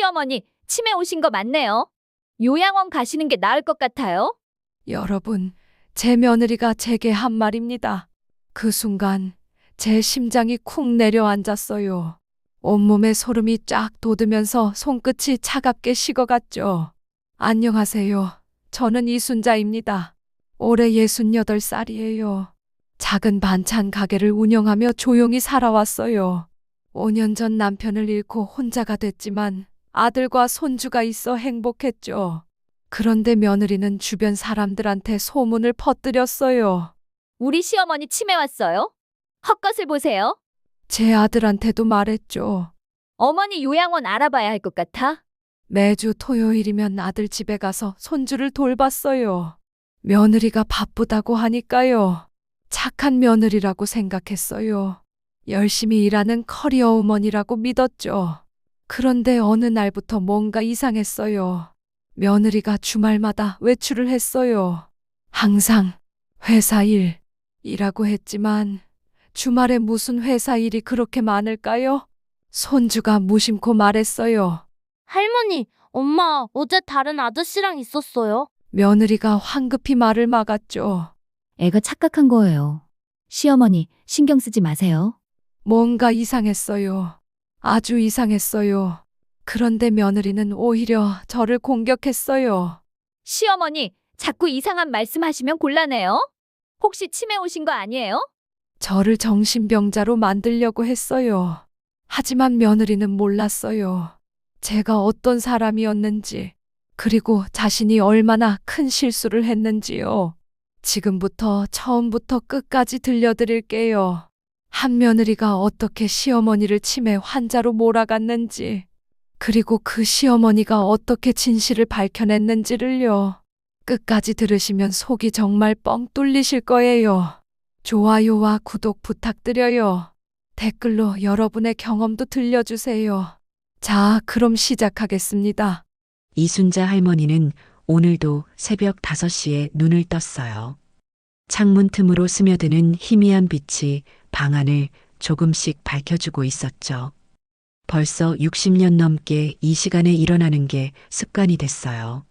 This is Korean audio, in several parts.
시어머니, 치매 오신 거 맞네요. 요양원 가시는 게 나을 것 같아요. 여러분, 제 며느리가 제게 한 말입니다. 그 순간 제 심장이 쿵 내려앉았어요. 온몸에 소름이 쫙 돋으면서 손끝이 차갑게 식어갔죠. 안녕하세요. 저는 이순자입니다. 올해 68살이에요. 작은 반찬 가게를 운영하며 조용히 살아왔어요. 5년 전 남편을 잃고 혼자가 됐지만 아들과 손주가 있어 행복했죠. 그런데 며느리는 주변 사람들한테 소문을 퍼뜨렸어요. 우리 시어머니 치매 왔어요. 헛것을 보세요. 제 아들한테도 말했죠. 어머니 요양원 알아봐야 할 것 같아. 매주 토요일이면 아들 집에 가서 손주를 돌봤어요. 며느리가 바쁘다고 하니까요. 착한 며느리라고 생각했어요. 열심히 일하는 커리어 우먼이라고 믿었죠. 그런데 어느 날부터 뭔가 이상했어요. 며느리가 주말마다 외출을 했어요. 항상 회사 일이라고 했지만 주말에 무슨 회사 일이 그렇게 많을까요? 손주가 무심코 말했어요. 할머니, 엄마 어제 다른 아저씨랑 있었어요. 며느리가 황급히 말을 막았죠. 애가 착각한 거예요. 시어머니, 신경 쓰지 마세요. 뭔가 이상했어요. 아주 이상했어요. 그런데 며느리는 오히려 저를 공격했어요. 시어머니, 자꾸 이상한 말씀하시면 곤란해요. 혹시 치매 오신 거 아니에요? 저를 정신병자로 만들려고 했어요. 하지만 며느리는 몰랐어요. 제가 어떤 사람이었는지, 그리고 자신이 얼마나 큰 실수를 했는지요. 지금부터 처음부터 끝까지 들려드릴게요. 한 며느리가 어떻게 시어머니를 치매 환자로 몰아갔는지, 그리고 그 시어머니가 어떻게 진실을 밝혀냈는지를요. 끝까지 들으시면 속이 정말 뻥 뚫리실 거예요. 좋아요와 구독 부탁드려요. 댓글로 여러분의 경험도 들려주세요. 자, 그럼 시작하겠습니다. 이순자 할머니는 오늘도 새벽 5시에 눈을 떴어요. 창문 틈으로 스며드는 희미한 빛이 방 안을 조금씩 밝혀주고 있었죠. 벌써 60년 넘게 이 시간에 일어나는 게 습관이 됐어요.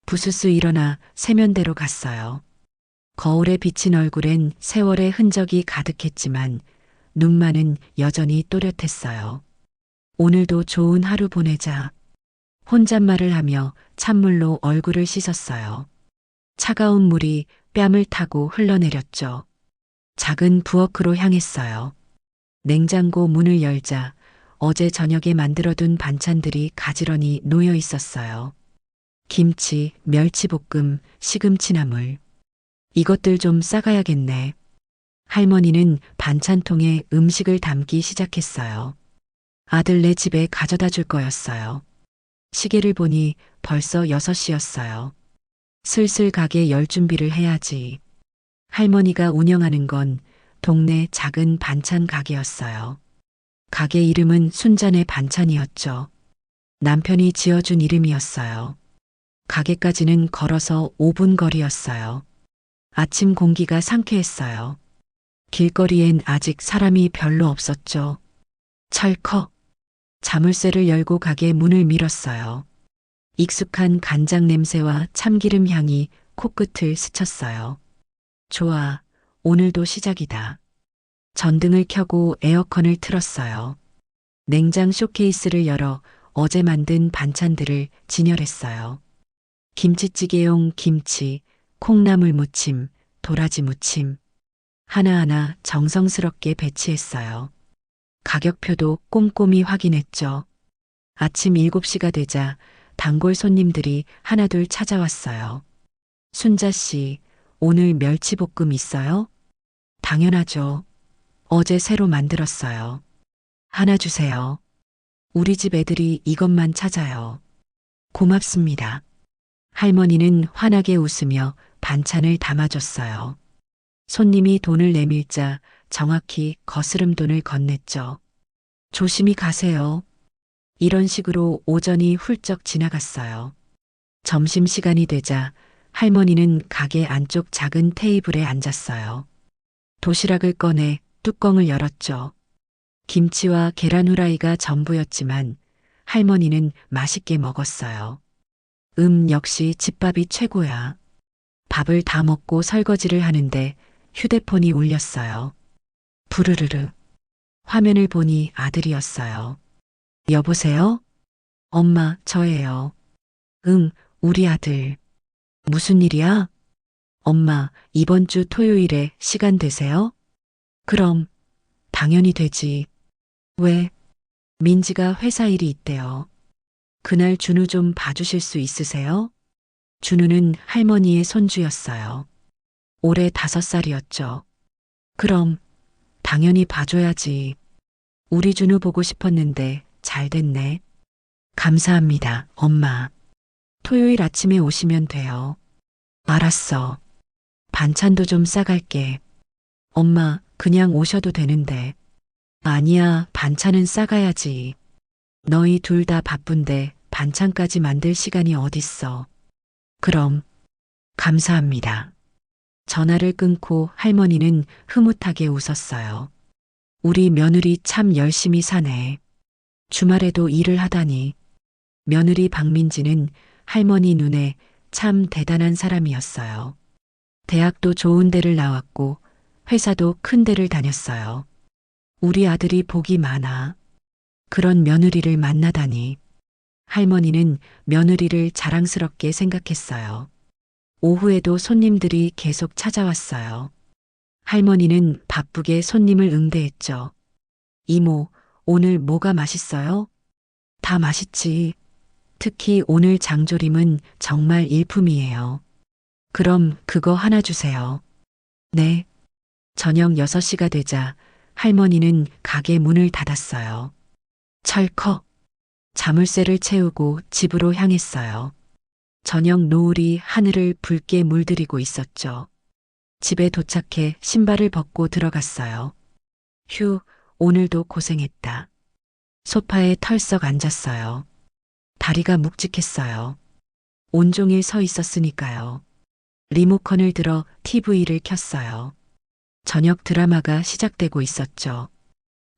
부스스 일어나 세면대로 갔어요. 거울에 비친 얼굴엔 세월의 흔적이 가득했지만 눈만은 여전히 또렷했어요. 오늘도 좋은 하루 보내자. 혼잣말을 하며 찬물로 얼굴을 씻었어요. 차가운 물이 뺨을 타고 흘러내렸죠. 작은 부엌으로 향했어요. 냉장고 문을 열자 어제 저녁에 만들어둔 반찬들이 가지런히 놓여 있었어요. 김치, 멸치볶음, 시금치나물. 이것들 좀 싸가야겠네. 할머니는 반찬통에 음식을 담기 시작했어요. 아들네 집에 가져다 줄 거였어요. 시계를 보니 벌써 6시였어요. 슬슬 가게 열 준비를 해야지. 할머니가 운영하는 건 동네 작은 반찬 가게였어요. 가게 이름은 순잔의 반찬이었죠. 남편이 지어준 이름이었어요. 가게까지는 걸어서 5분 거리였어요. 아침 공기가 상쾌했어요. 길거리엔 아직 사람이 별로 없었죠. 철컥. 자물쇠를 열고 가게 문을 밀었어요. 익숙한 간장 냄새와 참기름 향이 코끝을 스쳤어요. 좋아, 오늘도 시작이다. 전등을 켜고 에어컨을 틀었어요. 냉장 쇼케이스를 열어 어제 만든 반찬들을 진열했어요. 김치찌개용 김치, 콩나물 무침, 도라지 무침. 하나하나 정성스럽게 배치했어요. 가격표도 꼼꼼히 확인했죠. 아침 7시가 되자 단골 손님들이 하나둘 찾아왔어요. 순자 씨, 오늘 멸치볶음 있어요? 당연하죠. 어제 새로 만들었어요. 하나 주세요. 우리 집 애들이 이것만 찾아요. 고맙습니다. 할머니는 환하게 웃으며 반찬을 담아줬어요. 손님이 돈을 내밀자 정확히 거스름 돈을 건넸죠. 조심히 가세요. 이런 식으로 오전이 훌쩍 지나갔어요. 점심시간이 되자 할머니는 가게 안쪽 작은 테이블에 앉았어요. 도시락을 꺼내 뚜껑을 열었죠. 김치와 계란 후라이가 전부였지만 할머니는 맛있게 먹었어요. 역시 집밥이 최고야. 밥을 다 먹고 설거지를 하는데 휴대폰이 울렸어요. 부르르르. 화면을 보니 아들이었어요. 여보세요? 엄마, 저예요. 응, 우리 아들. 무슨 일이야? 엄마, 이번 주 토요일에 시간 되세요? 그럼, 당연히 되지. 왜? 민지가 회사 일이 있대요. 그날 준우 좀 봐주실 수 있으세요? 준우는 할머니의 손주였어요. 올해 5살이었죠. 그럼, 당연히 봐줘야지. 우리 준우 보고 싶었는데 잘 됐네. 감사합니다, 엄마. 토요일 아침에 오시면 돼요. 알았어. 반찬도 좀 싸갈게. 엄마, 그냥 오셔도 되는데. 아니야, 반찬은 싸가야지. 너희 둘 다 바쁜데 반찬까지 만들 시간이 어딨어. 그럼, 감사합니다. 전화를 끊고 할머니는 흐뭇하게 웃었어요. 우리 며느리 참 열심히 사네. 주말에도 일을 하다니. 며느리 박민지는 할머니 눈에 참 대단한 사람이었어요. 대학도 좋은 데를 나왔고 회사도 큰 데를 다녔어요. 우리 아들이 복이 많아. 그런 며느리를 만나다니. 할머니는 며느리를 자랑스럽게 생각했어요. 오후에도 손님들이 계속 찾아왔어요. 할머니는 바쁘게 손님을 응대했죠. 이모, 오늘 뭐가 맛있어요? 다 맛있지. 특히 오늘 장조림은 정말 일품이에요. 그럼 그거 하나 주세요. 네. 저녁 6시가 되자 할머니는 가게 문을 닫았어요. 철컥. 자물쇠를 채우고 집으로 향했어요. 저녁 노을이 하늘을 붉게 물들이고 있었죠. 집에 도착해 신발을 벗고 들어갔어요. 휴, 오늘도 고생했다. 소파에 털썩 앉았어요. 다리가 묵직했어요. 온종일 서 있었으니까요. 리모컨을 들어 TV를 켰어요. 저녁 드라마가 시작되고 있었죠.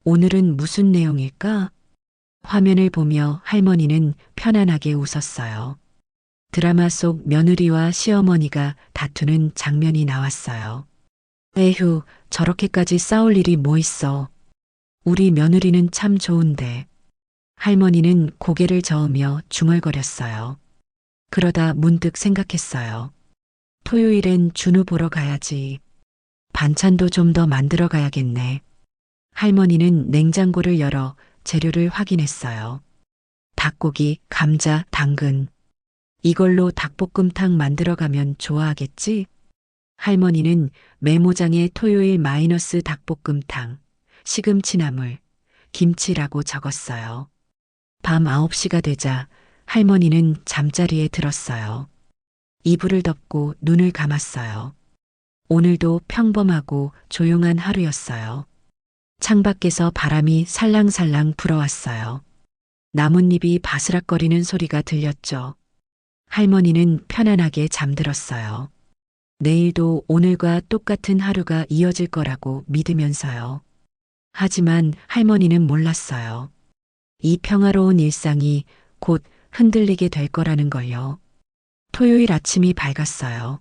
오늘은 무슨 내용일까? 화면을 보며 할머니는 편안하게 웃었어요. 드라마 속 며느리와 시어머니가 다투는 장면이 나왔어요. 에휴, 저렇게까지 싸울 일이 뭐 있어. 우리 며느리는 참 좋은데. 할머니는 고개를 저으며 중얼거렸어요. 그러다 문득 생각했어요. 토요일엔 준우 보러 가야지. 반찬도 좀 더 만들어 가야겠네. 할머니는 냉장고를 열어 재료를 확인했어요. 닭고기, 감자, 당근. 이걸로 닭볶음탕 만들어 가면 좋아하겠지? 할머니는 메모장에 토요일 마이너스 닭볶음탕, 시금치나물, 김치라고 적었어요. 밤 9시가 되자 할머니는 잠자리에 들었어요. 이불을 덮고 눈을 감았어요. 오늘도 평범하고 조용한 하루였어요. 창밖에서 바람이 살랑살랑 불어왔어요. 나뭇잎이 바스락거리는 소리가 들렸죠. 할머니는 편안하게 잠들었어요. 내일도 오늘과 똑같은 하루가 이어질 거라고 믿으면서요. 하지만 할머니는 몰랐어요. 이 평화로운 일상이 곧 흔들리게 될 거라는 걸요. 토요일 아침이 밝았어요.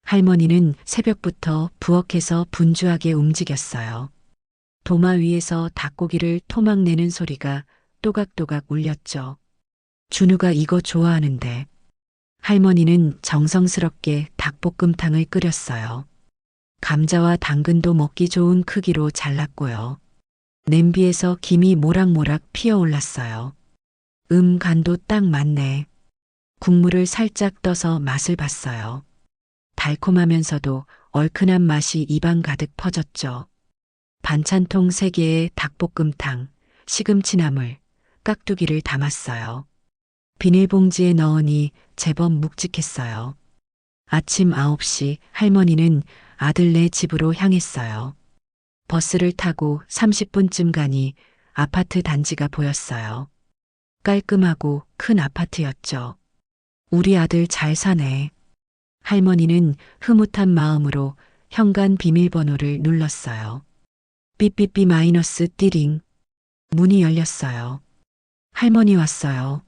할머니는 새벽부터 부엌에서 분주하게 움직였어요. 도마 위에서 닭고기를 토막내는 소리가 또각또각 울렸죠. 준우가 이거 좋아하는데. 할머니는 정성스럽게 닭볶음탕을 끓였어요. 감자와 당근도 먹기 좋은 크기로 잘랐고요. 냄비에서 김이 모락모락 피어올랐어요. 간도 딱 맞네. 국물을 살짝 떠서 맛을 봤어요. 달콤하면서도 얼큰한 맛이 입안 가득 퍼졌죠. 반찬통 3개에 닭볶음탕, 시금치나물, 깍두기를 담았어요. 비닐봉지에 넣으니 제법 묵직했어요. 아침 9시 할머니는 아들네 집으로 향했어요. 버스를 타고 30분쯤 가니 아파트 단지가 보였어요. 깔끔하고 큰 아파트였죠. 우리 아들 잘 사네. 할머니는 흐뭇한 마음으로 현관 비밀번호를 눌렀어요. 삐삐삐 마이너스 띠링. 문이 열렸어요. 할머니 왔어요.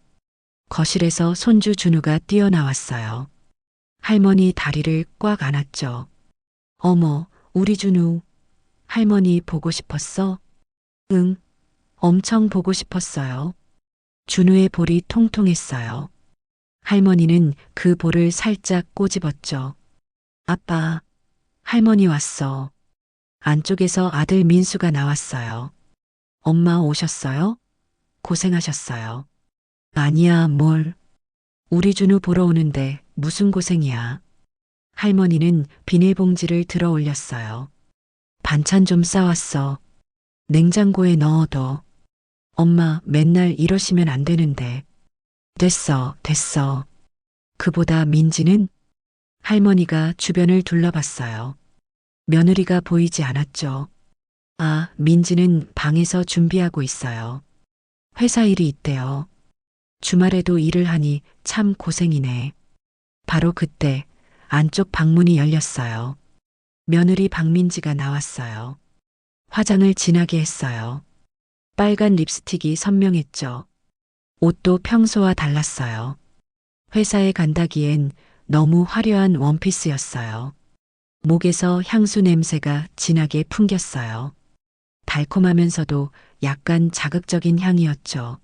거실에서 손주 준우가 뛰어나왔어요. 할머니 다리를 꽉 안았죠. 어머, 우리 준우. 할머니 보고 싶었어? 응, 엄청 보고 싶었어요. 준우의 볼이 통통했어요. 할머니는 그 볼을 살짝 꼬집었죠. 아빠, 할머니 왔어. 안쪽에서 아들 민수가 나왔어요. 엄마 오셨어요? 고생하셨어요. 아니야, 뭘. 우리 준우 보러 오는데 무슨 고생이야. 할머니는 비닐봉지를 들어 올렸어요. 반찬 좀 싸왔어. 냉장고에 넣어둬. 엄마 맨날 이러시면 안 되는데. 됐어, 됐어. 그보다 민지는? 할머니가 주변을 둘러봤어요. 며느리가 보이지 않았죠. 아, 민지는 방에서 준비하고 있어요. 회사 일이 있대요. 주말에도 일을 하니 참 고생이네. 바로 그때 안쪽 방문이 열렸어요. 며느리 박민지가 나왔어요. 화장을 진하게 했어요. 빨간 립스틱이 선명했죠. 옷도 평소와 달랐어요. 회사에 간다기엔 너무 화려한 원피스였어요. 목에서 향수 냄새가 진하게 풍겼어요. 달콤하면서도 약간 자극적인 향이었죠.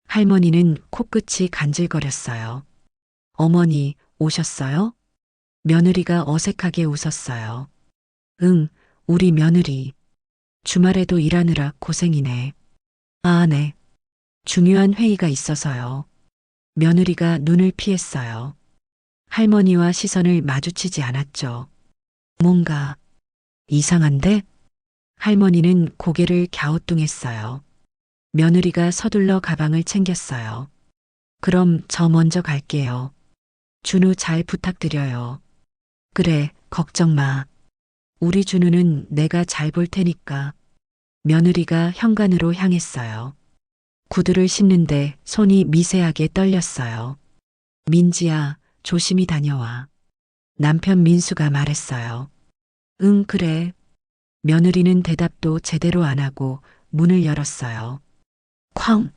할머니는 코끝이 간질거렸어요. 어머니, 오셨어요? 며느리가 어색하게 웃었어요. 응, 우리 며느리. 주말에도 일하느라 고생이네. 아, 네. 중요한 회의가 있어서요. 며느리가 눈을 피했어요. 할머니와 시선을 마주치지 않았죠. 뭔가 이상한데? 할머니는 고개를 갸우뚱했어요. 며느리가 서둘러 가방을 챙겼어요. 그럼 저 먼저 갈게요. 준우 잘 부탁드려요. 그래, 걱정 마. 우리 준우는 내가 잘 볼 테니까. 며느리가 현관으로 향했어요. 구두를 신는데 손이 미세하게 떨렸어요. 민지야, 조심히 다녀와. 남편 민수가 말했어요. 응, 그래. 며느리는 대답도 제대로 안 하고 문을 열었어요. 쾅!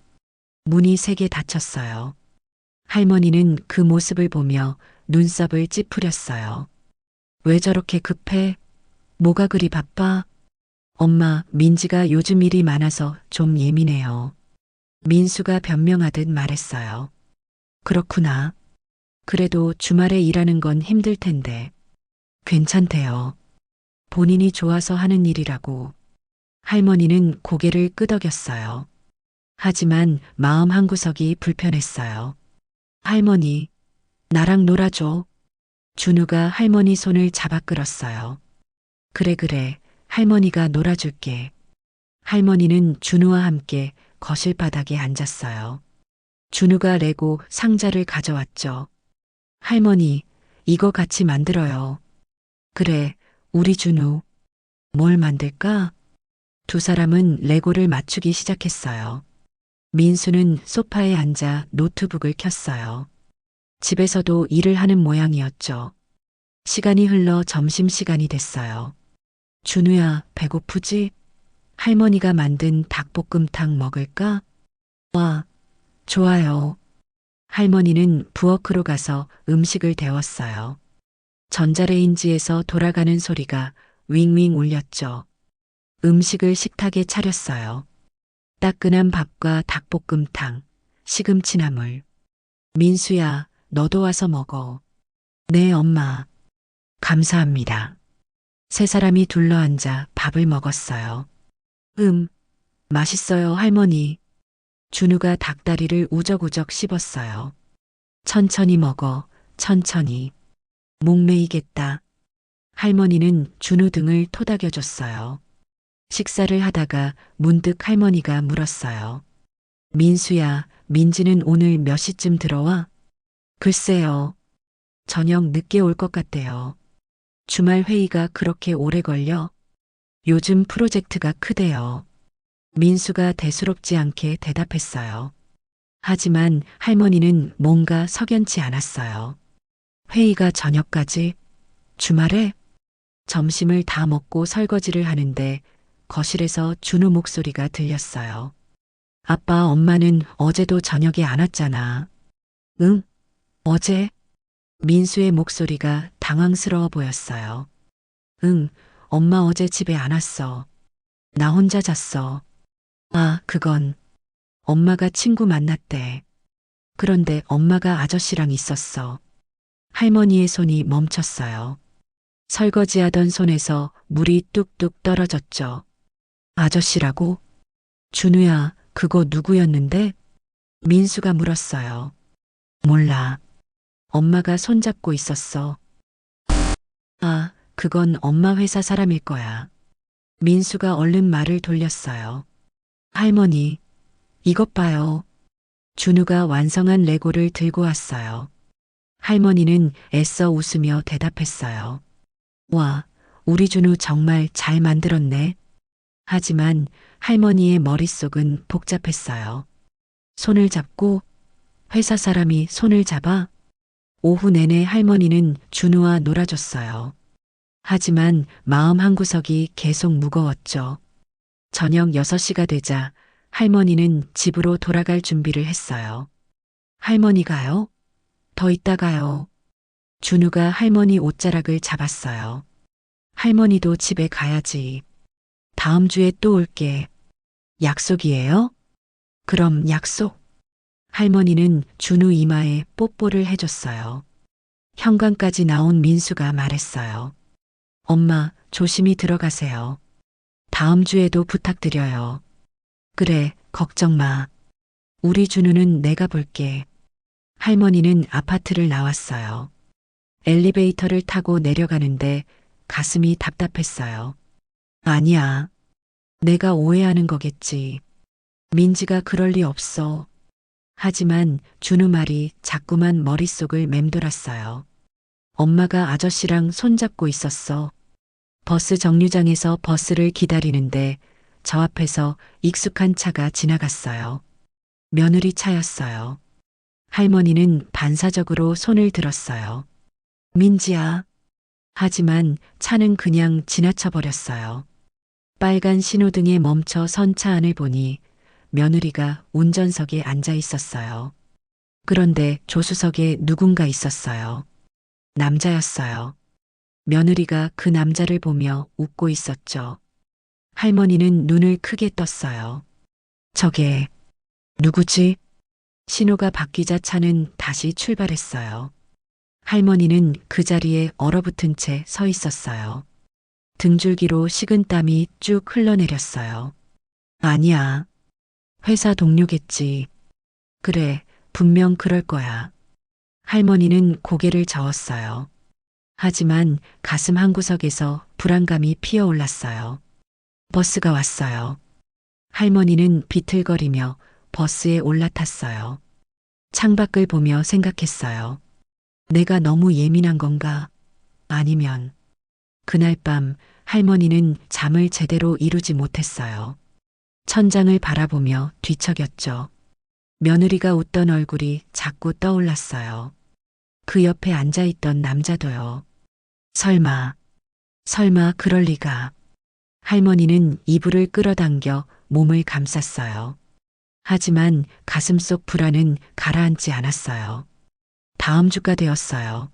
문이 세게 닫혔어요. 할머니는 그 모습을 보며 눈썹을 찌푸렸어요. 왜 저렇게 급해? 뭐가 그리 바빠? 엄마, 민지가 요즘 일이 많아서 좀 예민해요. 민수가 변명하듯 말했어요. 그렇구나. 그래도 주말에 일하는 건 힘들 텐데. 괜찮대요. 본인이 좋아서 하는 일이라고. 할머니는 고개를 끄덕였어요. 하지만 마음 한구석이 불편했어요. 할머니, 나랑 놀아줘. 준우가 할머니 손을 잡아 끌었어요. 그래, 그래. 할머니가 놀아줄게. 할머니는 준우와 함께 거실 바닥에 앉았어요. 준우가 레고 상자를 가져왔죠. 할머니, 이거 같이 만들어요. 그래, 우리 준우. 뭘 만들까? 두 사람은 레고를 맞추기 시작했어요. 민수는 소파에 앉아 노트북을 켰어요. 집에서도 일을 하는 모양이었죠. 시간이 흘러 점심시간이 됐어요. 준우야, 배고프지? 할머니가 만든 닭볶음탕 먹을까? 와, 좋아요. 할머니는 부엌으로 가서 음식을 데웠어요. 전자레인지에서 돌아가는 소리가 윙윙 울렸죠. 음식을 식탁에 차렸어요. 따끈한 밥과 닭볶음탕, 시금치나물. 민수야, 너도 와서 먹어. 네, 엄마. 감사합니다. 세 사람이 둘러앉아 밥을 먹었어요. 맛있어요, 할머니. 준우가 닭다리를 우적우적 씹었어요. 천천히 먹어, 천천히. 목매이겠다. 할머니는 준우 등을 토닥여줬어요. 식사를 하다가 문득 할머니가 물었어요. 민수야, 민지는 오늘 몇 시쯤 들어와? 글쎄요. 저녁 늦게 올 것 같대요. 주말 회의가 그렇게 오래 걸려? 요즘 프로젝트가 크대요. 민수가 대수롭지 않게 대답했어요. 하지만 할머니는 뭔가 석연치 않았어요. 회의가 저녁까지? 주말에? 점심을 다 먹고 설거지를 하는데 거실에서 준우 목소리가 들렸어요. 아빠, 엄마는 어제도 저녁에 안 왔잖아. 응? 어제? 민수의 목소리가 당황스러워 보였어요. 응, 엄마 어제 집에 안 왔어. 나 혼자 잤어. 아, 그건 엄마가 친구 만났대. 그런데 엄마가 아저씨랑 있었어. 할머니의 손이 멈췄어요. 설거지하던 손에서 물이 뚝뚝 떨어졌죠. 아저씨라고? 준우야, 그거 누구였는데? 민수가 물었어요. 몰라. 엄마가 손잡고 있었어. 아, 그건 엄마 회사 사람일 거야. 민수가 얼른 말을 돌렸어요. 할머니, 이것 봐요. 준우가 완성한 레고를 들고 왔어요. 할머니는 애써 웃으며 대답했어요. 와, 우리 준우 정말 잘 만들었네. 하지만 할머니의 머릿속은 복잡했어요. 손을 잡고 회사 사람이 손을 잡아 오후 내내 할머니는 준우와 놀아줬어요. 하지만 마음 한구석이 계속 무거웠죠. 저녁 6시가 되자 할머니는 집으로 돌아갈 준비를 했어요. 할머니가요? 더 있다가요. 준우가 할머니 옷자락을 잡았어요. 할머니도 집에 가야지. 다음 주에 또 올게. 약속이에요? 그럼 약속. 할머니는 준우 이마에 뽀뽀를 해줬어요. 현관까지 나온 민수가 말했어요. 엄마, 조심히 들어가세요. 다음 주에도 부탁드려요. 그래, 걱정 마. 우리 준우는 내가 볼게. 할머니는 아파트를 나왔어요. 엘리베이터를 타고 내려가는데 가슴이 답답했어요. 아니야. 내가 오해하는 거겠지. 민지가 그럴 리 없어. 하지만 준우 말이 자꾸만 머릿속을 맴돌았어요. 엄마가 아저씨랑 손잡고 있었어. 버스 정류장에서 버스를 기다리는데 저 앞에서 익숙한 차가 지나갔어요. 며느리 차였어요. 할머니는 반사적으로 손을 들었어요. 민지야. 하지만 차는 그냥 지나쳐 버렸어요. 빨간 신호등에 멈춰 선 차 안을 보니 며느리가 운전석에 앉아 있었어요. 그런데 조수석에 누군가 있었어요. 남자였어요. 며느리가 그 남자를 보며 웃고 있었죠. 할머니는 눈을 크게 떴어요. 저게 누구지? 신호가 바뀌자 차는 다시 출발했어요. 할머니는 그 자리에 얼어붙은 채 서 있었어요. 등줄기로 식은 땀이 쭉 흘러내렸어요. 아니야. 회사 동료겠지. 그래, 분명 그럴 거야. 할머니는 고개를 저었어요. 하지만 가슴 한구석에서 불안감이 피어올랐어요. 버스가 왔어요. 할머니는 비틀거리며 버스에 올라탔어요. 창밖을 보며 생각했어요. 내가 너무 예민한 건가? 아니면 그날 밤 할머니는 잠을 제대로 이루지 못했어요. 천장을 바라보며 뒤척였죠. 며느리가 웃던 얼굴이 자꾸 떠올랐어요. 그 옆에 앉아있던 남자도요. 설마 그럴 리가. 할머니는 이불을 끌어당겨 몸을 감쌌어요. 하지만 가슴속 불안은 가라앉지 않았어요. 다음 주가 되었어요.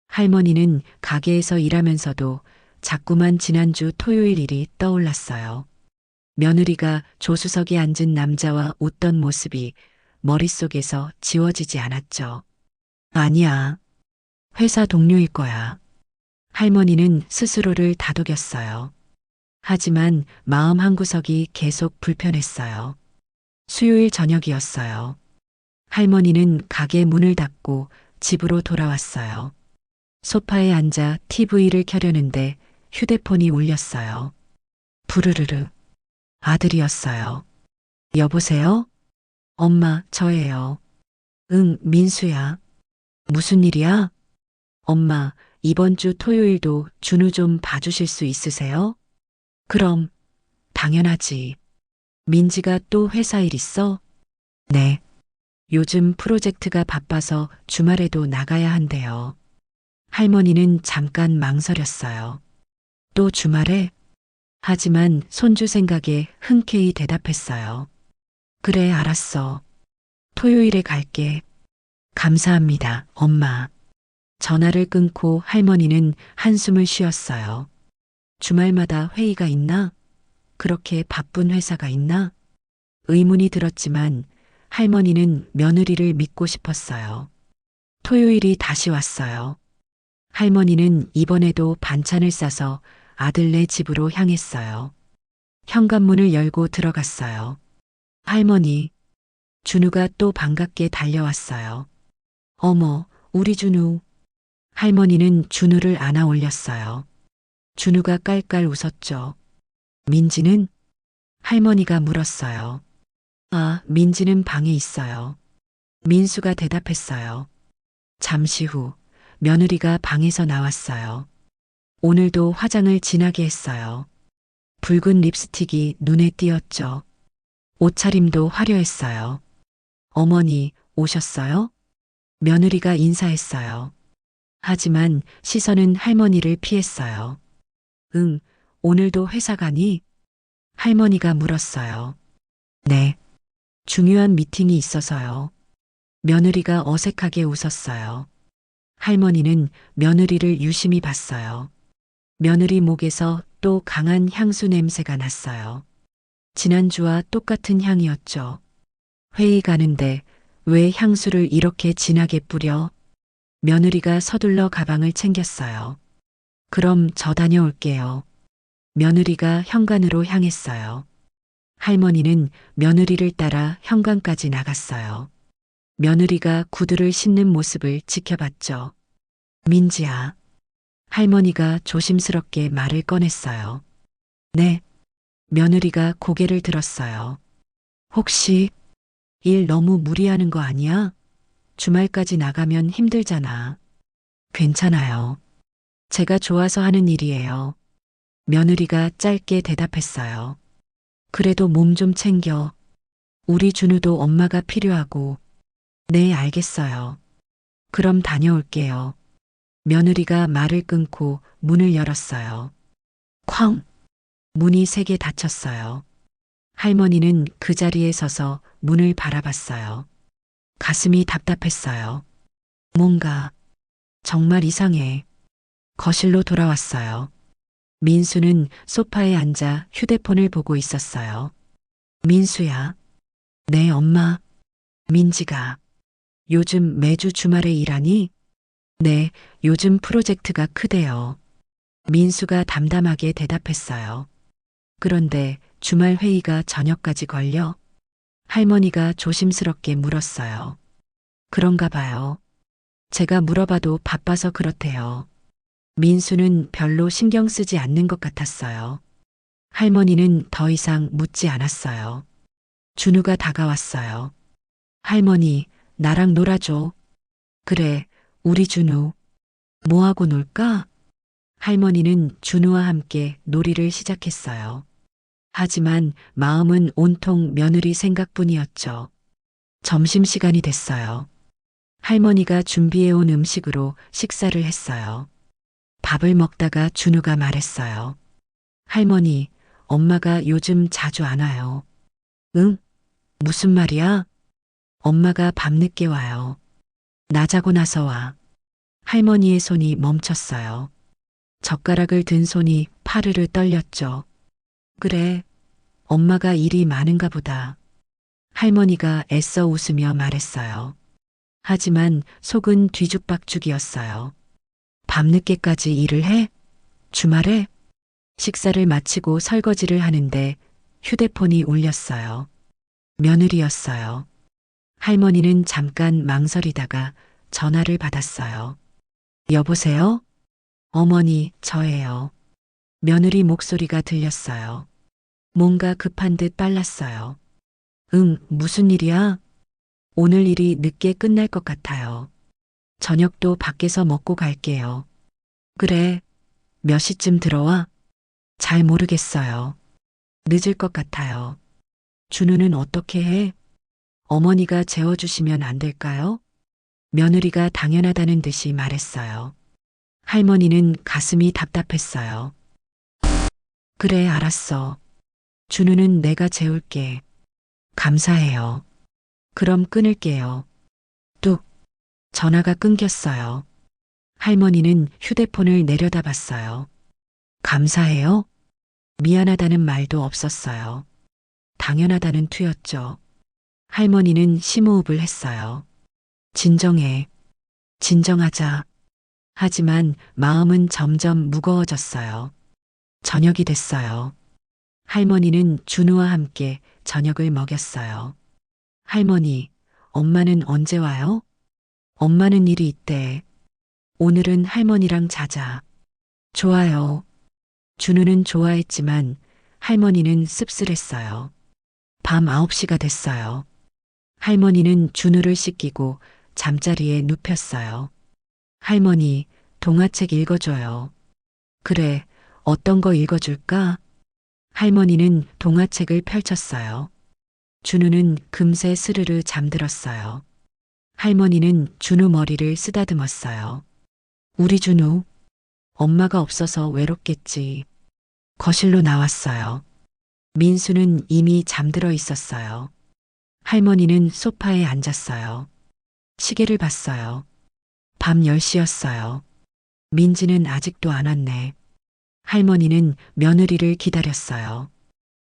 할머니는 가게에서 일하면서도 자꾸만 지난주 토요일 일이 떠올랐어요. 며느리가 조수석에 앉은 남자와 웃던 모습이 머릿속에서 지워지지 않았죠. 아니야. 회사 동료일 거야. 할머니는 스스로를 다독였어요. 하지만 마음 한구석이 계속 불편했어요. 수요일 저녁이었어요. 할머니는 가게 문을 닫고 집으로 돌아왔어요. 소파에 앉아 TV를 켜려는데 휴대폰이 울렸어요. 부르르르. 아들이었어요. 여보세요? 엄마, 저예요. 응, 민수야. 무슨 일이야? 엄마, 이번 주 토요일도 준우 좀 봐주실 수 있으세요? 그럼, 당연하지. 민지가 또 회사 일 있어? 네. 요즘 프로젝트가 바빠서 주말에도 나가야 한대요. 할머니는 잠깐 망설였어요. 또 주말에? 하지만 손주 생각에 흔쾌히 대답했어요. 그래, 알았어. 토요일에 갈게. 감사합니다, 엄마. 전화를 끊고 할머니는 한숨을 쉬었어요. 주말마다 회의가 있나? 그렇게 바쁜 회사가 있나? 의문이 들었지만 할머니는 며느리를 믿고 싶었어요. 토요일이 다시 왔어요. 할머니는 이번에도 반찬을 싸서 아들네 집으로 향했어요. 현관문을 열고 들어갔어요. 할머니, 준우가 또 반갑게 달려왔어요. 어머, 우리 준우. 할머니는 준우를 안아 올렸어요. 준우가 깔깔 웃었죠. 민지는? 할머니가 물었어요. 아, 민지는 방에 있어요. 민수가 대답했어요. 잠시 후 며느리가 방에서 나왔어요. 오늘도 화장을 진하게 했어요. 붉은 립스틱이 눈에 띄었죠. 옷차림도 화려했어요. 어머니, 오셨어요? 며느리가 인사했어요. 하지만 시선은 할머니를 피했어요. 응, 오늘도 회사 가니? 할머니가 물었어요. 네. 중요한 미팅이 있어서요. 며느리가 어색하게 웃었어요. 할머니는 며느리를 유심히 봤어요. 며느리 목에서 또 강한 향수 냄새가 났어요. 지난주와 똑같은 향이었죠. 회의 가는데 왜 향수를 이렇게 진하게 뿌려? 며느리가 서둘러 가방을 챙겼어요. 그럼 저 다녀올게요. 며느리가 현관으로 향했어요. 할머니는 며느리를 따라 현관까지 나갔어요. 며느리가 구두를 신는 모습을 지켜봤죠. 민지야. 할머니가 조심스럽게 말을 꺼냈어요. 네. 며느리가 고개를 들었어요. 혹시 일 너무 무리하는 거 아니야? 주말까지 나가면 힘들잖아. 괜찮아요. 제가 좋아서 하는 일이에요. 며느리가 짧게 대답했어요. 그래도 몸 좀 챙겨. 우리 준우도 엄마가 필요하고. 네, 알겠어요. 그럼 다녀올게요. 며느리가 말을 끊고 문을 열었어요. 쾅! 문이 세게 닫혔어요. 할머니는 그 자리에 서서 문을 바라봤어요. 가슴이 답답했어요. 뭔가 정말 이상해. 거실로 돌아왔어요. 민수는 소파에 앉아 휴대폰을 보고 있었어요. 민수야. 네, 엄마. 민지가. 요즘 매주 주말에 일하니? 네, 요즘 프로젝트가 크대요. 민수가 담담하게 대답했어요. 그런데 주말 회의가 저녁까지 걸려? 할머니가 조심스럽게 물었어요. 그런가 봐요. 제가 물어봐도 바빠서 그렇대요. 민수는 별로 신경 쓰지 않는 것 같았어요. 할머니는 더 이상 묻지 않았어요. 준우가 다가왔어요. 할머니, 나랑 놀아줘. 그래, 우리 준우. 뭐하고 놀까? 할머니는 준우와 함께 놀이를 시작했어요. 하지만 마음은 온통 며느리 생각뿐이었죠. 점심시간이 됐어요. 할머니가 준비해온 음식으로 식사를 했어요. 밥을 먹다가 준우가 말했어요. 할머니, 엄마가 요즘 자주 안 와요. 응? 무슨 말이야? 엄마가 밤늦게 와요. 나 자고 나서 와. 할머니의 손이 멈췄어요. 젓가락을 든 손이 파르르 떨렸죠. 그래, 엄마가 일이 많은가 보다. 할머니가 애써 웃으며 말했어요. 하지만 속은 뒤죽박죽이었어요. 밤늦게까지 일을 해? 주말에? 식사를 마치고 설거지를 하는데 휴대폰이 울렸어요. 며느리였어요. 할머니는 잠깐 망설이다가 전화를 받았어요. 여보세요? 어머니, 저예요. 며느리 목소리가 들렸어요. 뭔가 급한 듯 빨랐어요. 응, 무슨 일이야? 오늘 일이 늦게 끝날 것 같아요. 저녁도 밖에서 먹고 갈게요. 그래. 몇 시쯤 들어와? 잘 모르겠어요. 늦을 것 같아요. 준우는 어떻게 해? 어머니가 재워주시면 안 될까요? 며느리가 당연하다는 듯이 말했어요. 할머니는 가슴이 답답했어요. 그래, 알았어. 준우는 내가 재울게. 감사해요. 그럼 끊을게요. 뚝. 전화가 끊겼어요. 할머니는 휴대폰을 내려다봤어요. 감사해요? 미안하다는 말도 없었어요. 당연하다는 투였죠. 할머니는 심호흡을 했어요. 진정해. 진정하자. 하지만 마음은 점점 무거워졌어요. 저녁이 됐어요. 할머니는 준우와 함께 저녁을 먹였어요. 할머니, 엄마는 언제 와요? 엄마는 일이 있대. 오늘은 할머니랑 자자. 좋아요. 준우는 좋아했지만 할머니는 씁쓸했어요. 밤 9시가 됐어요. 할머니는 준우를 씻기고 잠자리에 눕혔어요. 할머니, 동화책 읽어줘요. 그래, 어떤 거 읽어줄까? 할머니는 동화책을 펼쳤어요. 준우는 금세 스르르 잠들었어요. 할머니는 준우 머리를 쓰다듬었어요. 우리 준우, 엄마가 없어서 외롭겠지. 거실로 나왔어요. 민수는 이미 잠들어 있었어요. 할머니는 소파에 앉았어요. 시계를 봤어요. 밤 10시였어요. 민지는 아직도 안 왔네. 할머니는 며느리를 기다렸어요.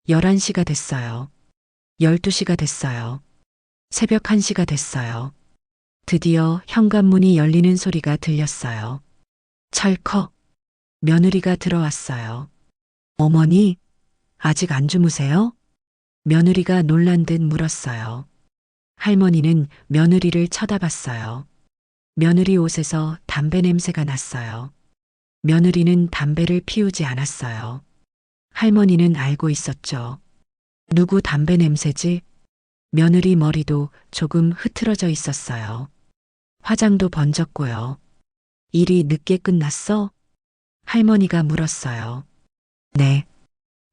11시가 됐어요. 12시가 됐어요. 새벽 1시가 됐어요. 드디어 현관문이 열리는 소리가 들렸어요. 철컥. 며느리가 들어왔어요. 어머니, 아직 안 주무세요? 며느리가 놀란 듯 물었어요. 할머니는 며느리를 쳐다봤어요. 며느리 옷에서 담배 냄새가 났어요. 며느리는 담배를 피우지 않았어요. 할머니는 알고 있었죠. 누구 담배 냄새지? 며느리 머리도 조금 흐트러져 있었어요. 화장도 번졌고요. 일이 늦게 끝났어? 할머니가 물었어요. 네.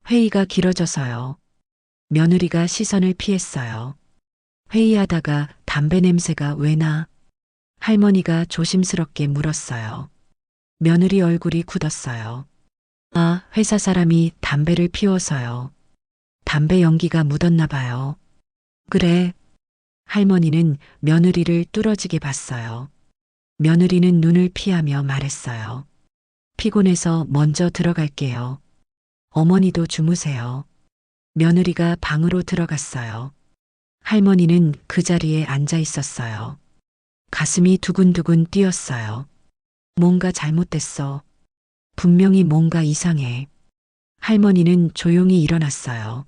회의가 길어져서요. 며느리가 시선을 피했어요. 회의하다가 담배 냄새가 왜 나? 할머니가 조심스럽게 물었어요. 며느리 얼굴이 굳었어요. 아, 회사 사람이 담배를 피워서요. 담배 연기가 묻었나 봐요. 그래. 할머니는 며느리를 뚫어지게 봤어요. 며느리는 눈을 피하며 말했어요. 피곤해서 먼저 들어갈게요. 어머니도 주무세요. 며느리가 방으로 들어갔어요. 할머니는 그 자리에 앉아 있었어요. 가슴이 두근두근 뛰었어요. 뭔가 잘못됐어. 분명히 뭔가 이상해. 할머니는 조용히 일어났어요.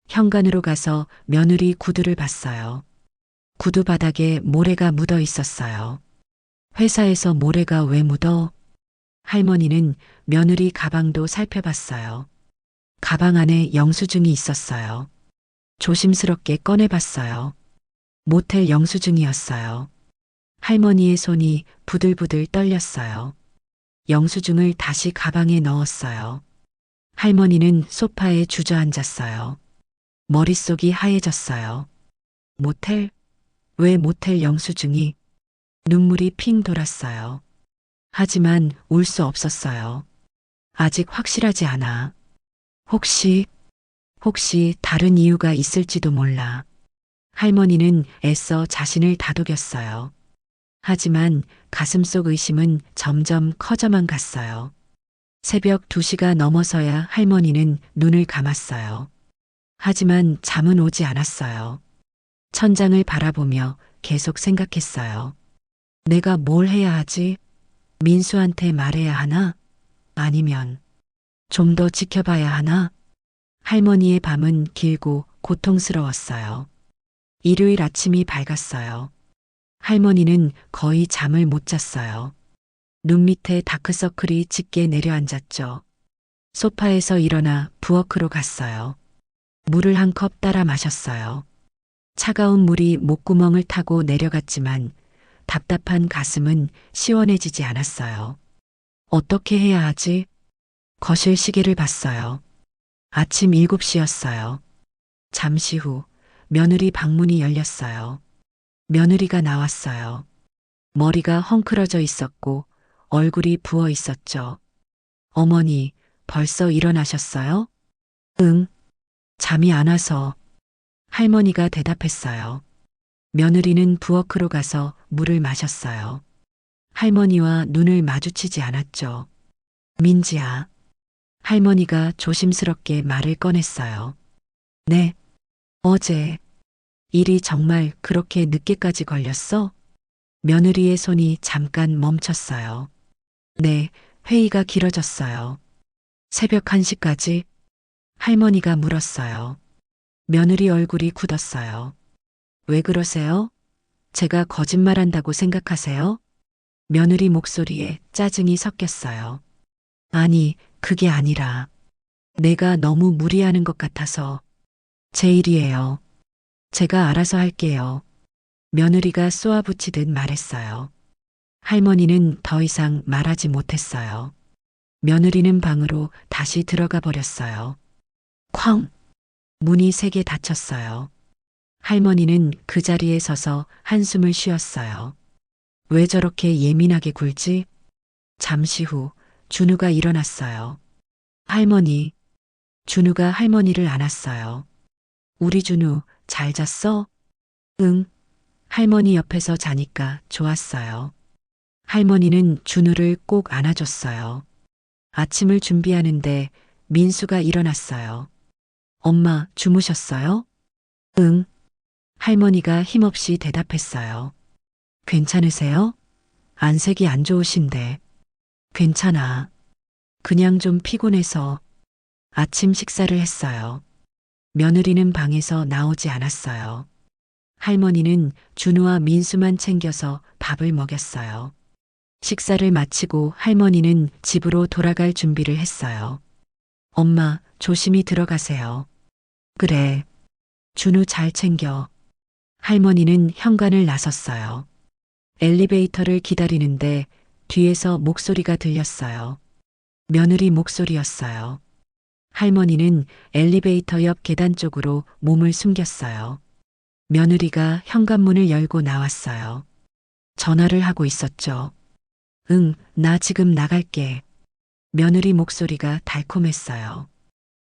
현관으로 가서 며느리 구두를 봤어요. 구두 바닥에 모래가 묻어 있었어요. 회사에서 모래가 왜 묻어? 할머니는 며느리 가방도 살펴봤어요. 가방 안에 영수증이 있었어요. 조심스럽게 꺼내봤어요. 모텔 영수증이었어요. 할머니의 손이 부들부들 떨렸어요. 영수증을 다시 가방에 넣었어요. 할머니는 소파에 주저앉았어요. 머릿속이 하얘졌어요. 모텔? 왜 모텔 영수증이? 눈물이 핑 돌았어요. 하지만 울 수 없었어요. 아직 확실하지 않아. 혹시 다른 이유가 있을지도 몰라. 할머니는 애써 자신을 다독였어요. 하지만 가슴속 의심은 점점 커져만 갔어요. 새벽 2시가 넘어서야 할머니는 눈을 감았어요. 하지만 잠은 오지 않았어요. 천장을 바라보며 계속 생각했어요. 내가 뭘 해야 하지? 민수한테 말해야 하나? 아니면 좀 더 지켜봐야 하나? 할머니의 밤은 길고 고통스러웠어요. 일요일 아침이 밝았어요. 할머니는 거의 잠을 못 잤어요. 눈 밑에 다크서클이 짙게 내려앉았죠. 소파에서 일어나 부엌으로 갔어요. 물을 한 컵 따라 마셨어요. 차가운 물이 목구멍을 타고 내려갔지만 답답한 가슴은 시원해지지 않았어요. 어떻게 해야 하지? 거실 시계를 봤어요. 아침 7시였어요. 잠시 후 며느리 방문이 열렸어요. 며느리가 나왔어요. 머리가 헝클어져 있었고 얼굴이 부어 있었죠. 어머니, 벌써 일어나셨어요? 응. 잠이 안 와서. 할머니가 대답했어요. 며느리는 부엌으로 가서 물을 마셨어요. 할머니와 눈을 마주치지 않았죠. 민지야. 할머니가 조심스럽게 말을 꺼냈어요. 네. 어제 일이 정말 그렇게 늦게까지 걸렸어? 며느리의 손이 잠깐 멈췄어요. 네, 회의가 길어졌어요. 새벽 1시까지? 할머니가 물었어요. 며느리 얼굴이 굳었어요. 왜 그러세요? 제가 거짓말한다고 생각하세요? 며느리 목소리에 짜증이 섞였어요. 아니, 그게 아니라 내가 너무 무리하는 것 같아서. 제 일이에요. 제가 알아서 할게요. 며느리가 쏘아붙이듯 말했어요. 할머니는 더 이상 말하지 못했어요. 며느리는 방으로 다시 들어가 버렸어요. 쾅! 문이 3개 닫혔어요. 할머니는 그 자리에 서서 한숨을 쉬었어요. 왜 저렇게 예민하게 굴지? 잠시 후 준우가 일어났어요. 할머니. 준우가 할머니를 안았어요. 우리 준우 잘 잤어? 응. 할머니 옆에서 자니까 좋았어요. 할머니는 준우를 꼭 안아줬어요. 아침을 준비하는데 민수가 일어났어요. 엄마, 주무셨어요? 응. 할머니가 힘없이 대답했어요. 괜찮으세요? 안색이 안 좋으신데. 괜찮아. 그냥 좀 피곤해서. 아침 식사를 했어요. 며느리는 방에서 나오지 않았어요. 할머니는 준우와 민수만 챙겨서 밥을 먹였어요. 식사를 마치고 할머니는 집으로 돌아갈 준비를 했어요. 엄마, 조심히 들어가세요. 그래. 준우 잘 챙겨. 할머니는 현관을 나섰어요. 엘리베이터를 기다리는데 뒤에서 목소리가 들렸어요. 며느리 목소리였어요. 할머니는 엘리베이터 옆 계단 쪽으로 몸을 숨겼어요. 며느리가 현관문을 열고 나왔어요. 전화를 하고 있었죠. 응, 나 지금 나갈게. 며느리 목소리가 달콤했어요.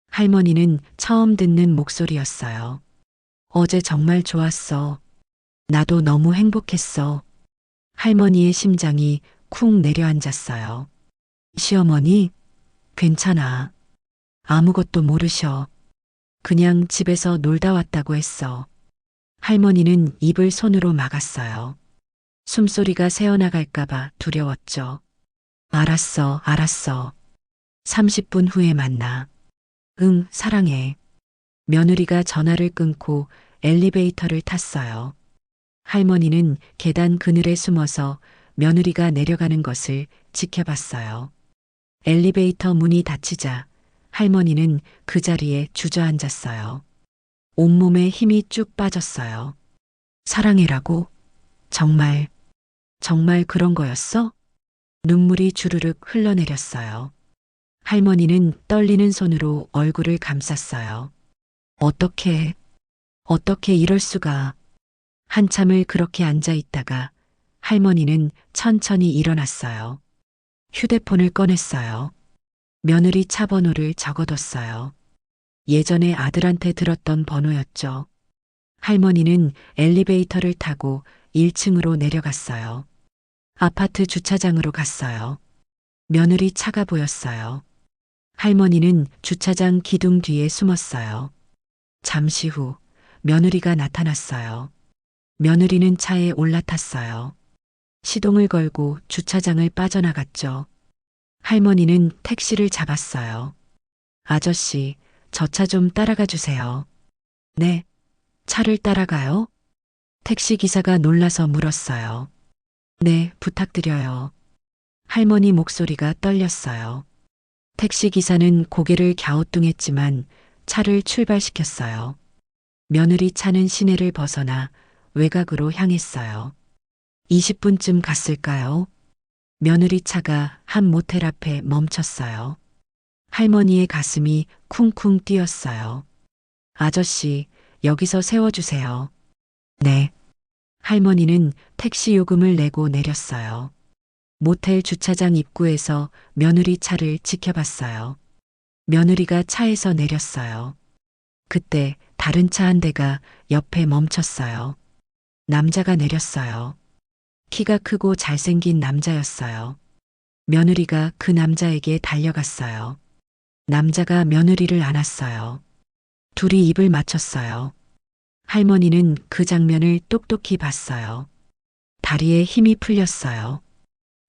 할머니는 처음 듣는 목소리였어요. 어제 정말 좋았어. 나도 너무 행복했어. 할머니의 심장이 쿵 내려앉았어요. 시어머니, 괜찮아. 아무것도 모르셔. 그냥 집에서 놀다 왔다고 했어. 할머니는 입을 손으로 막았어요. 숨소리가 새어나갈까봐 두려웠죠. 알았어, 알았어. 30분 후에 만나. 응, 사랑해. 며느리가 전화를 끊고 엘리베이터를 탔어요. 할머니는 계단 그늘에 숨어서 며느리가 내려가는 것을 지켜봤어요. 엘리베이터 문이 닫히자 할머니는 그 자리에 주저앉았어요. 온몸에 힘이 쭉 빠졌어요. 사랑해라고? 정말 그런 거였어? 눈물이 주르륵 흘러내렸어요. 할머니는 떨리는 손으로 얼굴을 감쌌어요. 어떻게 이럴 수가. 한참을 그렇게 앉아 있다가 할머니는 천천히 일어났어요. 휴대폰을 꺼냈어요. 며느리 차 번호를 적어뒀어요. 예전에 아들한테 들었던 번호였죠. 할머니는 엘리베이터를 타고 1층으로 내려갔어요. 아파트 주차장으로 갔어요. 며느리 차가 보였어요. 할머니는 주차장 기둥 뒤에 숨었어요. 잠시 후 며느리가 나타났어요. 며느리는 차에 올라탔어요. 시동을 걸고 주차장을 빠져나갔죠. 할머니는 택시를 잡았어요. 아저씨, 저 차 좀 따라가 주세요. 네, 차를 따라가요? 택시 기사가 놀라서 물었어요. 네, 부탁드려요. 할머니 목소리가 떨렸어요. 택시 기사는 고개를 갸우뚱했지만 차를 출발시켰어요. 며느리 차는 시내를 벗어나 외곽으로 향했어요. 20분쯤 갔을까요? 며느리 차가 한 모텔 앞에 멈췄어요. 할머니의 가슴이 쿵쿵 뛰었어요. 아저씨, 여기서 세워주세요. 네. 할머니는 택시 요금을 내고 내렸어요. 모텔 주차장 입구에서 며느리 차를 지켜봤어요. 며느리가 차에서 내렸어요. 그때 다른 차 한 대가 옆에 멈췄어요. 남자가 내렸어요. 키가 크고 잘생긴 남자였어요. 며느리가 그 남자에게 달려갔어요. 남자가 며느리를 안았어요. 둘이 입을 맞췄어요. 할머니는 그 장면을 똑똑히 봤어요. 다리에 힘이 풀렸어요.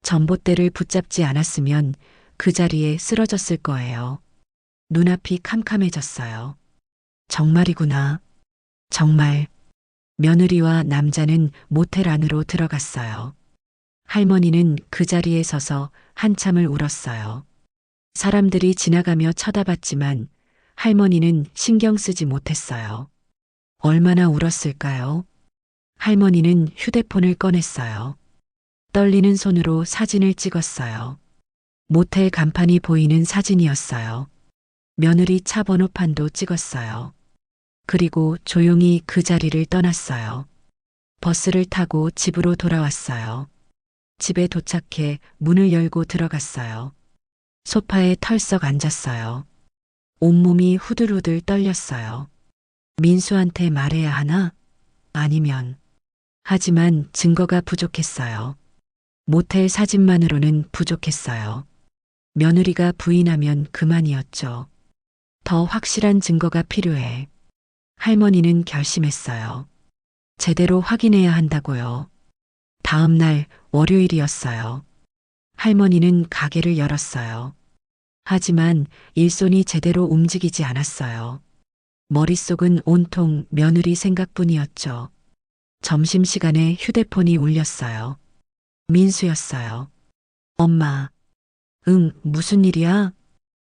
전봇대를 붙잡지 않았으면 그 자리에 쓰러졌을 거예요. 눈앞이 캄캄해졌어요. 정말이구나. 정말. 며느리와 남자는 모텔 안으로 들어갔어요. 할머니는 그 자리에 서서 한참을 울었어요. 사람들이 지나가며 쳐다봤지만 할머니는 신경 쓰지 못했어요. 얼마나 울었을까요? 할머니는 휴대폰을 꺼냈어요. 떨리는 손으로 사진을 찍었어요. 모텔 간판이 보이는 사진이었어요. 며느리 차 번호판도 찍었어요. 그리고 조용히 그 자리를 떠났어요. 버스를 타고 집으로 돌아왔어요. 집에 도착해 문을 열고 들어갔어요. 소파에 털썩 앉았어요. 온몸이 후들후들 떨렸어요. 민수한테 말해야 하나? 아니면. 하지만 증거가 부족했어요. 모텔 사진만으로는 부족했어요. 며느리가 부인하면 그만이었죠. 더 확실한 증거가 필요해. 할머니는 결심했어요. 제대로 확인해야 한다고요. 다음 날 월요일이었어요. 할머니는 가게를 열었어요. 하지만 일손이 제대로 움직이지 않았어요. 머릿속은 온통 며느리 생각뿐이었죠. 점심시간에 휴대폰이 울렸어요. 민수였어요. 엄마. 응, 무슨 일이야?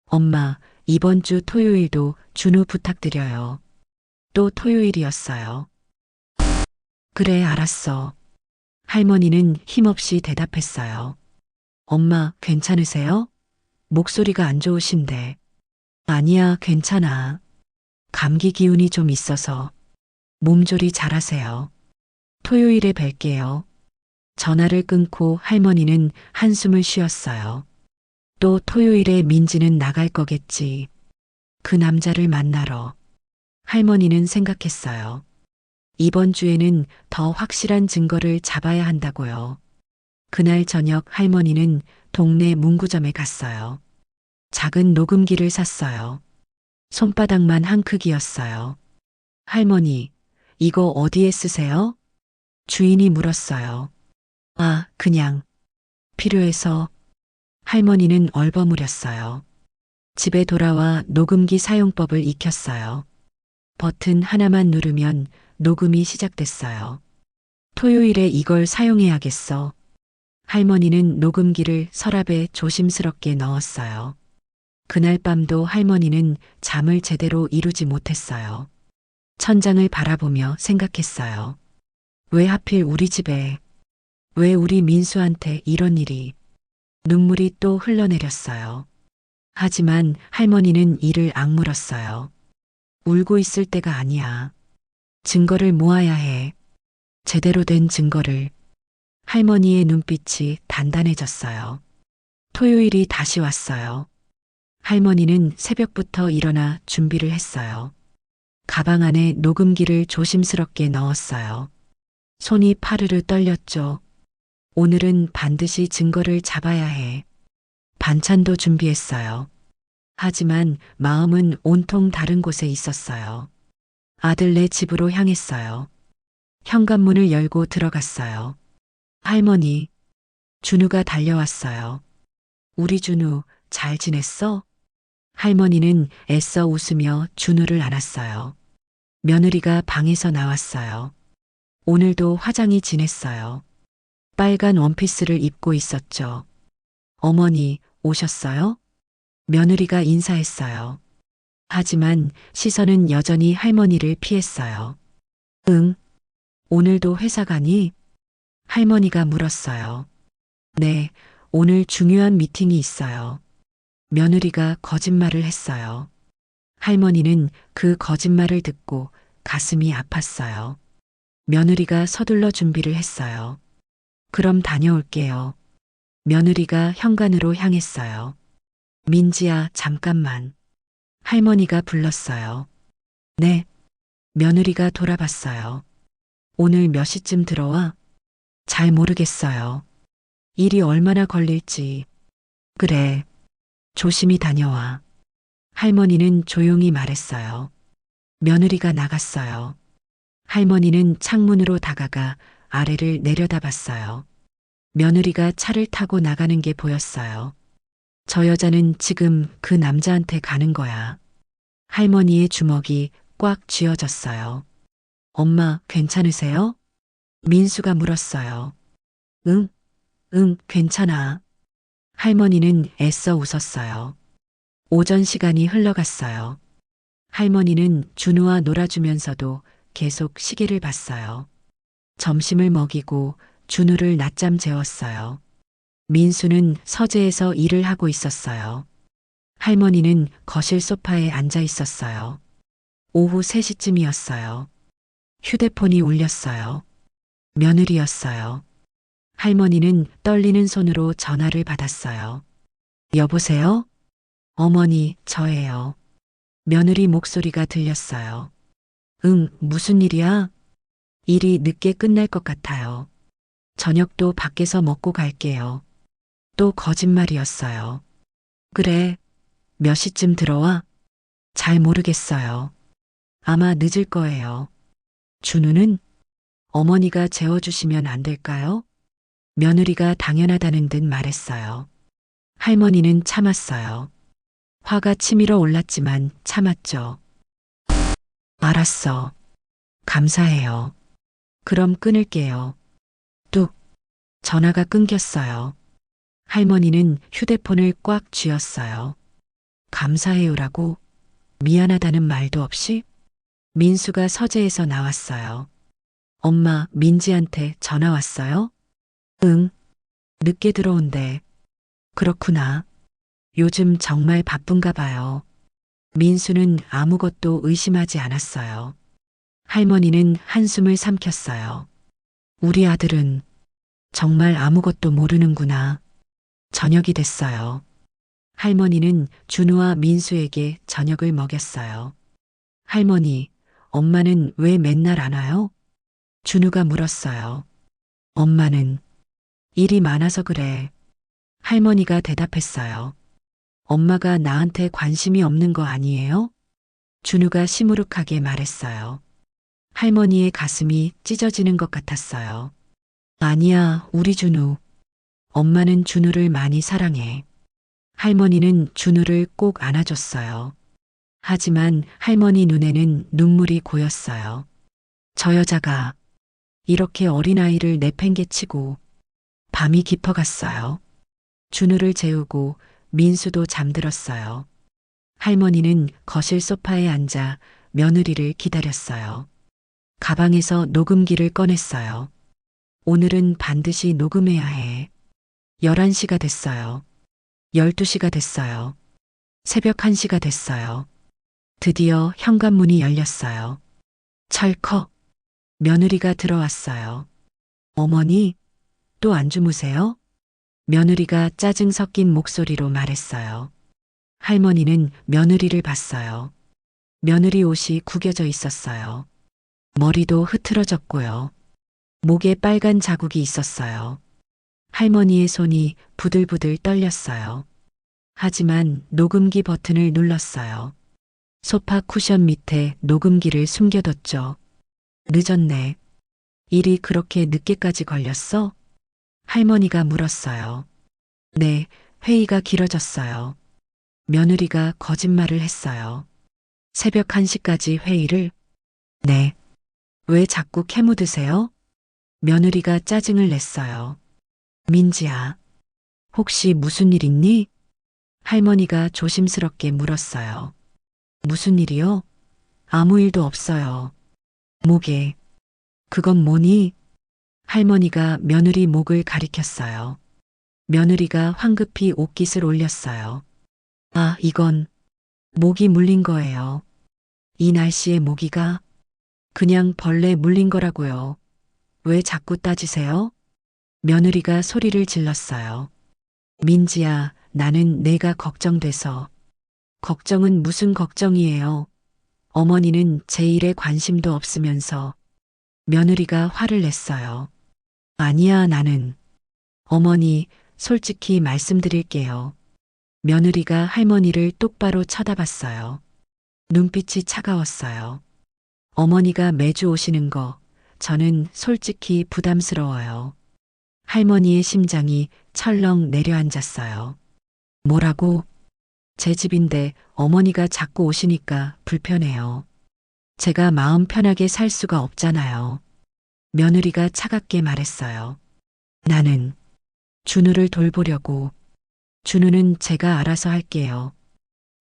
엄마, 이번 주 토요일도 준우 부탁드려요. 또 토요일이었어요. 그래, 알았어. 할머니는 힘없이 대답했어요. 엄마, 괜찮으세요? 목소리가 안 좋으신데. 아니야, 괜찮아. 감기 기운이 좀 있어서. 몸조리 잘하세요. 토요일에 뵐게요. 전화를 끊고 할머니는 한숨을 쉬었어요. 또 토요일에 민지는 나갈 거겠지. 그 남자를 만나러. 할머니는 생각했어요. 이번 주에는 더 확실한 증거를 잡아야 한다고요. 그날 저녁 할머니는 동네 문구점에 갔어요. 작은 녹음기를 샀어요. 손바닥만 한 크기였어요. 할머니, 이거 어디에 쓰세요? 주인이 물었어요. 아, 그냥. 필요해서. 할머니는 얼버무렸어요. 집에 돌아와 녹음기 사용법을 익혔어요. 버튼 하나만 누르면 녹음이 시작됐어요. 토요일에 이걸 사용해야겠어. 할머니는 녹음기를 서랍에 조심스럽게 넣었어요. 그날 밤도 할머니는 잠을 제대로 이루지 못했어요. 천장을 바라보며 생각했어요. 왜 하필 우리 집에, 왜 우리 민수한테 이런 일이. 눈물이 또 흘러내렸어요. 하지만 할머니는 이를 악물었어요. 울고 있을 때가 아니야. 증거를 모아야 해. 제대로 된 증거를. 할머니의 눈빛이 단단해졌어요. 토요일이 다시 왔어요. 할머니는 새벽부터 일어나 준비를 했어요. 가방 안에 녹음기를 조심스럽게 넣었어요. 손이 파르르 떨렸죠. 오늘은 반드시 증거를 잡아야 해. 반찬도 준비했어요. 하지만 마음은 온통 다른 곳에 있었어요. 아들네 집으로 향했어요. 현관문을 열고 들어갔어요. 할머니, 준우가 달려왔어요. 우리 준우 잘 지냈어? 할머니는 애써 웃으며 준우를 안았어요. 며느리가 방에서 나왔어요. 오늘도 화장이 진했어요. 빨간 원피스를 입고 있었죠. 어머니, 오셨어요? 며느리가 인사했어요. 하지만 시선은 여전히 할머니를 피했어요. 응. 오늘도 회사 가니? 할머니가 물었어요. 네, 오늘 중요한 미팅이 있어요. 며느리가 거짓말을 했어요. 할머니는 그 거짓말을 듣고 가슴이 아팠어요. 며느리가 서둘러 준비를 했어요. 그럼 다녀올게요. 며느리가 현관으로 향했어요. 민지야, 잠깐만. 할머니가 불렀어요. 네. 며느리가 돌아봤어요. 오늘 몇 시쯤 들어와? 잘 모르겠어요. 일이 얼마나 걸릴지. 그래. 조심히 다녀와. 할머니는 조용히 말했어요. 며느리가 나갔어요. 할머니는 창문으로 다가가 아래를 내려다봤어요. 며느리가 차를 타고 나가는 게 보였어요. 저 여자는 지금 그 남자한테 가는 거야. 할머니의 주먹이 꽉 쥐어졌어요. 엄마, 괜찮으세요? 민수가 물었어요. 응, 괜찮아. 할머니는 애써 웃었어요. 오전 시간이 흘러갔어요. 할머니는 준우와 놀아주면서도 계속 시계를 봤어요. 점심을 먹이고 준우를 낮잠 재웠어요. 민수는 서재에서 일을 하고 있었어요. 할머니는 거실 소파에 앉아 있었어요. 오후 3시쯤이었어요. 휴대폰이 울렸어요. 며느리였어요. 할머니는 떨리는 손으로 전화를 받았어요. 여보세요? 어머니, 저예요. 며느리 목소리가 들렸어요. 응, 무슨 일이야? 일이 늦게 끝날 것 같아요. 저녁도 밖에서 먹고 갈게요. 또 거짓말이었어요. 그래, 몇 시쯤 들어와? 잘 모르겠어요. 아마 늦을 거예요. 준우는? 어머니가 재워주시면 안 될까요? 며느리가 당연하다는 듯 말했어요. 할머니는 참았어요. 화가 치밀어 올랐지만 참았죠. 알았어. 감사해요. 그럼 끊을게요. 뚝. 전화가 끊겼어요. 할머니는 휴대폰을 꽉 쥐었어요. 감사해요라고? 미안하다는 말도 없이? 민수가 서재에서 나왔어요. 엄마, 민지한테 전화 왔어요? 응. 늦게 들어온대. 그렇구나. 요즘 정말 바쁜가 봐요. 민수는 아무것도 의심하지 않았어요. 할머니는 한숨을 삼켰어요. 우리 아들은 정말 아무것도 모르는구나. 저녁이 됐어요. 할머니는 준우와 민수에게 저녁을 먹였어요. 할머니, 엄마는 왜 맨날 안 와요? 준우가 물었어요. 엄마는 일이 많아서 그래. 할머니가 대답했어요. 엄마가 나한테 관심이 없는 거 아니에요? 준우가 시무룩하게 말했어요. 할머니의 가슴이 찢어지는 것 같았어요. 아니야, 우리 준우. 엄마는 준우를 많이 사랑해. 할머니는 준우를 꼭 안아줬어요. 하지만 할머니 눈에는 눈물이 고였어요. 저 여자가 이렇게 어린아이를 내팽개치고 밤이 깊어갔어요. 준우를 재우고 민수도 잠들었어요. 할머니는 거실 소파에 앉아 며느리를 기다렸어요. 가방에서 녹음기를 꺼냈어요. 오늘은 반드시 녹음해야 해. 11시가 됐어요. 12시가 됐어요. 새벽 1시가 됐어요. 드디어 현관문이 열렸어요. 철컥. 며느리가 들어왔어요. 어머니, 또 안 주무세요? 며느리가 짜증 섞인 목소리로 말했어요. 할머니는 며느리를 봤어요. 며느리 옷이 구겨져 있었어요. 머리도 흐트러졌고요. 목에 빨간 자국이 있었어요. 할머니의 손이 부들부들 떨렸어요. 하지만 녹음기 버튼을 눌렀어요. 소파 쿠션 밑에 녹음기를 숨겨뒀죠. 늦었네. 일이 그렇게 늦게까지 걸렸어? 할머니가 물었어요. 네, 회의가 길어졌어요. 며느리가 거짓말을 했어요. 새벽 1시까지 회의를? 네. 왜 자꾸 캐묻으세요? 며느리가 짜증을 냈어요. 민지야, 혹시 무슨 일 있니? 할머니가 조심스럽게 물었어요. 무슨 일이요? 아무 일도 없어요. 목에. 그건 뭐니? 할머니가 며느리 목을 가리켰어요. 며느리가 황급히 옷깃을 올렸어요. 아, 이건 모기 물린 거예요. 이 날씨에 모기가 그냥 벌레 물린 거라고요. 왜 자꾸 따지세요? 며느리가 소리를 질렀어요. 민지야, 나는 내가 걱정돼서. 걱정은 무슨 걱정이에요? 어머니는 제 일에 관심도 없으면서 며느리가 화를 냈어요. 아니야, 나는. 어머니, 솔직히 말씀드릴게요. 며느리가 할머니를 똑바로 쳐다봤어요. 눈빛이 차가웠어요. 어머니가 매주 오시는 거, 저는 솔직히 부담스러워요. 할머니의 심장이 철렁 내려앉았어요. 뭐라고? 제 집인데 어머니가 자꾸 오시니까 불편해요. 제가 마음 편하게 살 수가 없잖아요. 며느리가 차갑게 말했어요. 나는 준우를 돌보려고. 준우는 제가 알아서 할게요.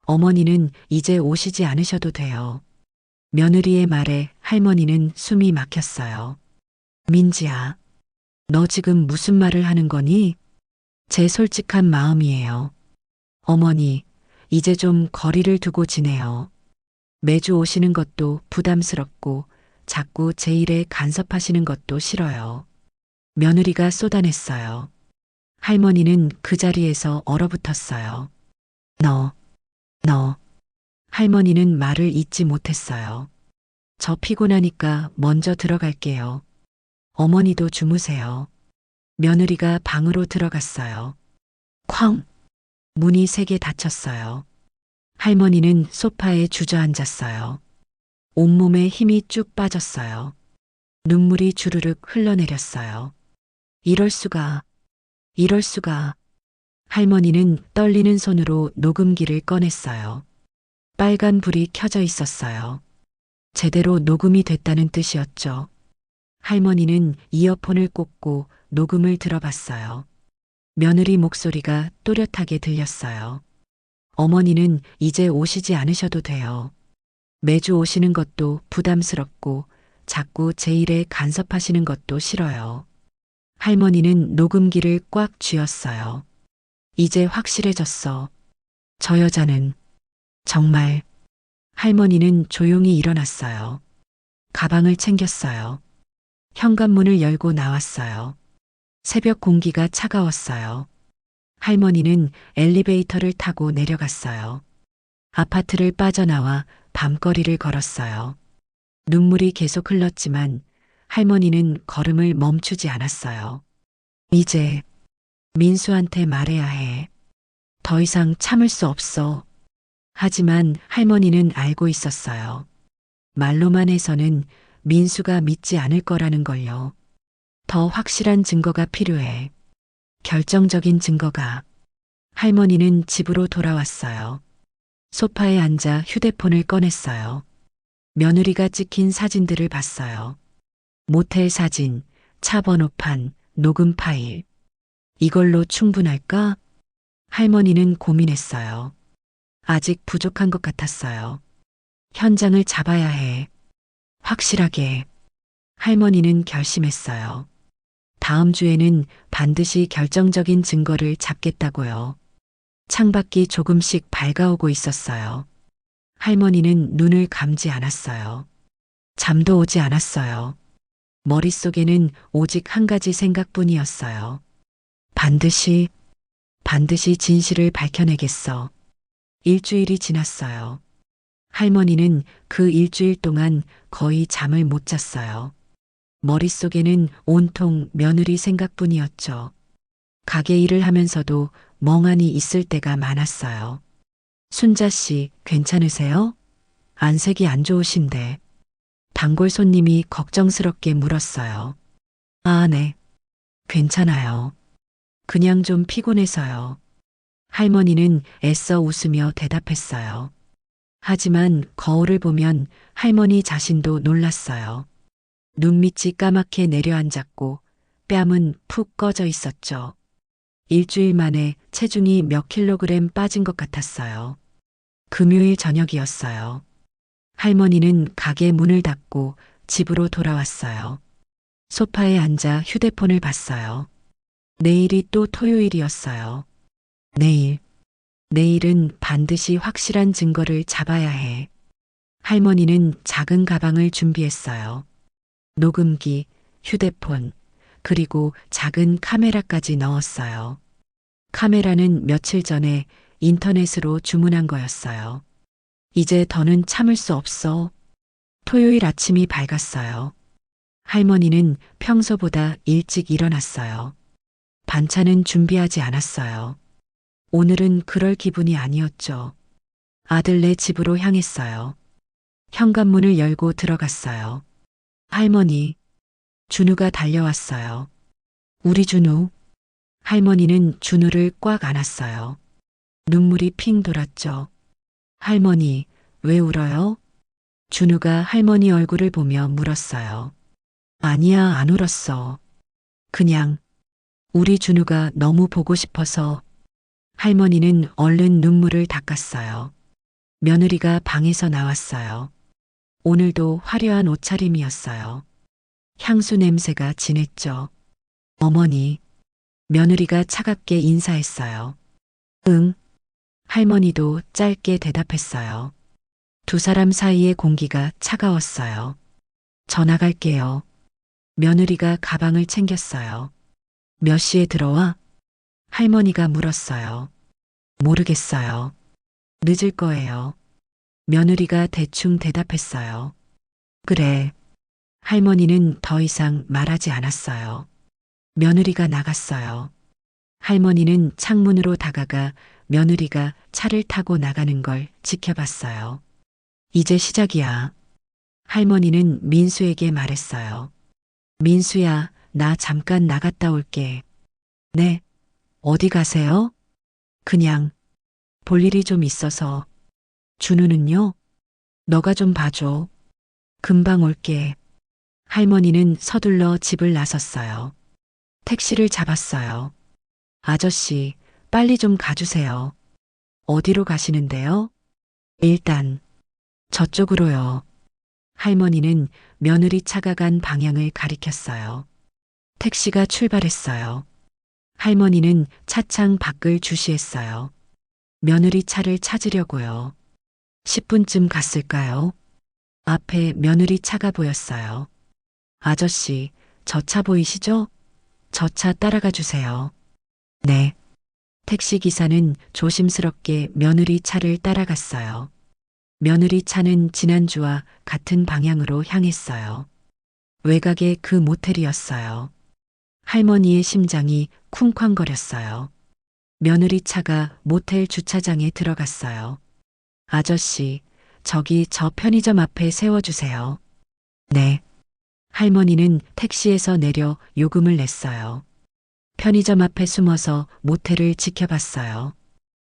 어머니는 이제 오시지 않으셔도 돼요. 며느리의 말에 할머니는 숨이 막혔어요. 민지야, 너 지금 무슨 말을 하는 거니? 제 솔직한 마음이에요. 어머니, 이제 좀 거리를 두고 지내요. 매주 오시는 것도 부담스럽고 자꾸 제 일에 간섭하시는 것도 싫어요. 며느리가 쏟아냈어요. 할머니는 그 자리에서 얼어붙었어요. 너. 할머니는 말을 잇지 못했어요. 저 피곤하니까 먼저 들어갈게요. 어머니도 주무세요. 며느리가 방으로 들어갔어요. 쾅! 문이 세게 닫혔어요. 할머니는 소파에 주저앉았어요. 온몸에 힘이 쭉 빠졌어요. 눈물이 주르륵 흘러내렸어요. 이럴 수가. 할머니는 떨리는 손으로 녹음기를 꺼냈어요. 빨간 불이 켜져 있었어요. 제대로 녹음이 됐다는 뜻이었죠. 할머니는 이어폰을 꽂고 녹음을 들어봤어요. 며느리 목소리가 또렷하게 들렸어요. 어머니는 이제 오시지 않으셔도 돼요. 매주 오시는 것도 부담스럽고 자꾸 제 일에 간섭하시는 것도 싫어요. 할머니는 녹음기를 꽉 쥐었어요. 이제 확실해졌어. 저 여자는 정말. 할머니는 조용히 일어났어요. 가방을 챙겼어요. 현관문을 열고 나왔어요. 새벽 공기가 차가웠어요. 할머니는 엘리베이터를 타고 내려갔어요. 아파트를 빠져나와 밤거리를 걸었어요. 눈물이 계속 흘렀지만 할머니는 걸음을 멈추지 않았어요. 이제 민수한테 말해야 해. 더 이상 참을 수 없어. 하지만 할머니는 알고 있었어요. 말로만 해서는 민수가 믿지 않을 거라는 걸요. 더 확실한 증거가 필요해. 결정적인 증거가. 할머니는 집으로 돌아왔어요. 소파에 앉아 휴대폰을 꺼냈어요. 며느리가 찍힌 사진들을 봤어요. 모텔 사진, 차 번호판, 녹음 파일. 이걸로 충분할까? 할머니는 고민했어요. 아직 부족한 것 같았어요. 현장을 잡아야 해. 확실하게. 할머니는 결심했어요. 다음 주에는 반드시 결정적인 증거를 잡겠다고요. 창밖이 조금씩 밝아오고 있었어요. 할머니는 눈을 감지 않았어요. 잠도 오지 않았어요. 머릿속에는 오직 한 가지 생각뿐이었어요. 반드시 진실을 밝혀내겠어. 일주일이 지났어요. 할머니는 그 일주일 동안 거의 잠을 못 잤어요. 머릿속에는 온통 며느리 생각뿐이었죠. 가게 일을 하면서도 멍하니 있을 때가 많았어요. 순자 씨, 괜찮으세요? 안색이 안 좋으신데. 단골 손님이 걱정스럽게 물었어요. 아, 네. 괜찮아요. 그냥 좀 피곤해서요. 할머니는 애써 웃으며 대답했어요. 하지만 거울을 보면 할머니 자신도 놀랐어요. 눈밑이 까맣게 내려앉았고 뺨은 푹 꺼져 있었죠. 일주일 만에 체중이 몇 킬로그램 빠진 것 같았어요. 금요일 저녁이었어요. 할머니는 가게 문을 닫고 집으로 돌아왔어요. 소파에 앉아 휴대폰을 봤어요. 내일이 또 토요일이었어요. 내일은 반드시 확실한 증거를 잡아야 해. 할머니는 작은 가방을 준비했어요. 녹음기, 휴대폰, 그리고 작은 카메라까지 넣었어요. 카메라는 며칠 전에 인터넷으로 주문한 거였어요. 이제 더는 참을 수 없어. 토요일 아침이 밝았어요. 할머니는 평소보다 일찍 일어났어요. 반찬은 준비하지 않았어요. 오늘은 그럴 기분이 아니었죠. 아들네 집으로 향했어요. 현관문을 열고 들어갔어요. 할머니, 준우가 달려왔어요. 우리 준우. 할머니는 준우를 꽉 안았어요. 눈물이 핑 돌았죠. 할머니, 왜 울어요? 준우가 할머니 얼굴을 보며 물었어요. 아니야, 안 울었어. 그냥 우리 준우가 너무 보고 싶어서. 할머니는 얼른 눈물을 닦았어요. 며느리가 방에서 나왔어요. 오늘도 화려한 옷차림이었어요. 향수 냄새가 진했죠. 어머니, 며느리가 차갑게 인사했어요. 응. 할머니도 짧게 대답했어요. 두 사람 사이의 공기가 차가웠어요. 전화 갈게요. 며느리가 가방을 챙겼어요. 몇 시에 들어와? 할머니가 물었어요. 모르겠어요. 늦을 거예요. 며느리가 대충 대답했어요. 그래. 할머니는 더 이상 말하지 않았어요. 며느리가 나갔어요. 할머니는 창문으로 다가가 며느리가 차를 타고 나가는 걸 지켜봤어요. 이제 시작이야. 할머니는 민수에게 말했어요. 민수야, 나 잠깐 나갔다 올게. 네. 어디 가세요? 그냥 볼 일이 좀 있어서. 준우는요? 너가 좀 봐줘. 금방 올게. 할머니는 서둘러 집을 나섰어요. 택시를 잡았어요. 아저씨, 빨리 좀 가주세요. 어디로 가시는데요? 일단 저쪽으로요. 할머니는 며느리 차가 간 방향을 가리켰어요. 택시가 출발했어요. 할머니는 차창 밖을 주시했어요. 며느리 차를 찾으려고요. 10분쯤 갔을까요? 앞에 며느리 차가 보였어요. 아저씨, 저 차 보이시죠? 저 차 따라가 주세요. 네. 택시기사는 조심스럽게 며느리 차를 따라갔어요. 며느리 차는 지난주와 같은 방향으로 향했어요. 외곽의 그 모텔이었어요. 할머니의 심장이 쿵쾅거렸어요. 며느리 차가 모텔 주차장에 들어갔어요. 아저씨, 저기 저 편의점 앞에 세워주세요. 네. 할머니는 택시에서 내려 요금을 냈어요. 편의점 앞에 숨어서 모텔을 지켜봤어요.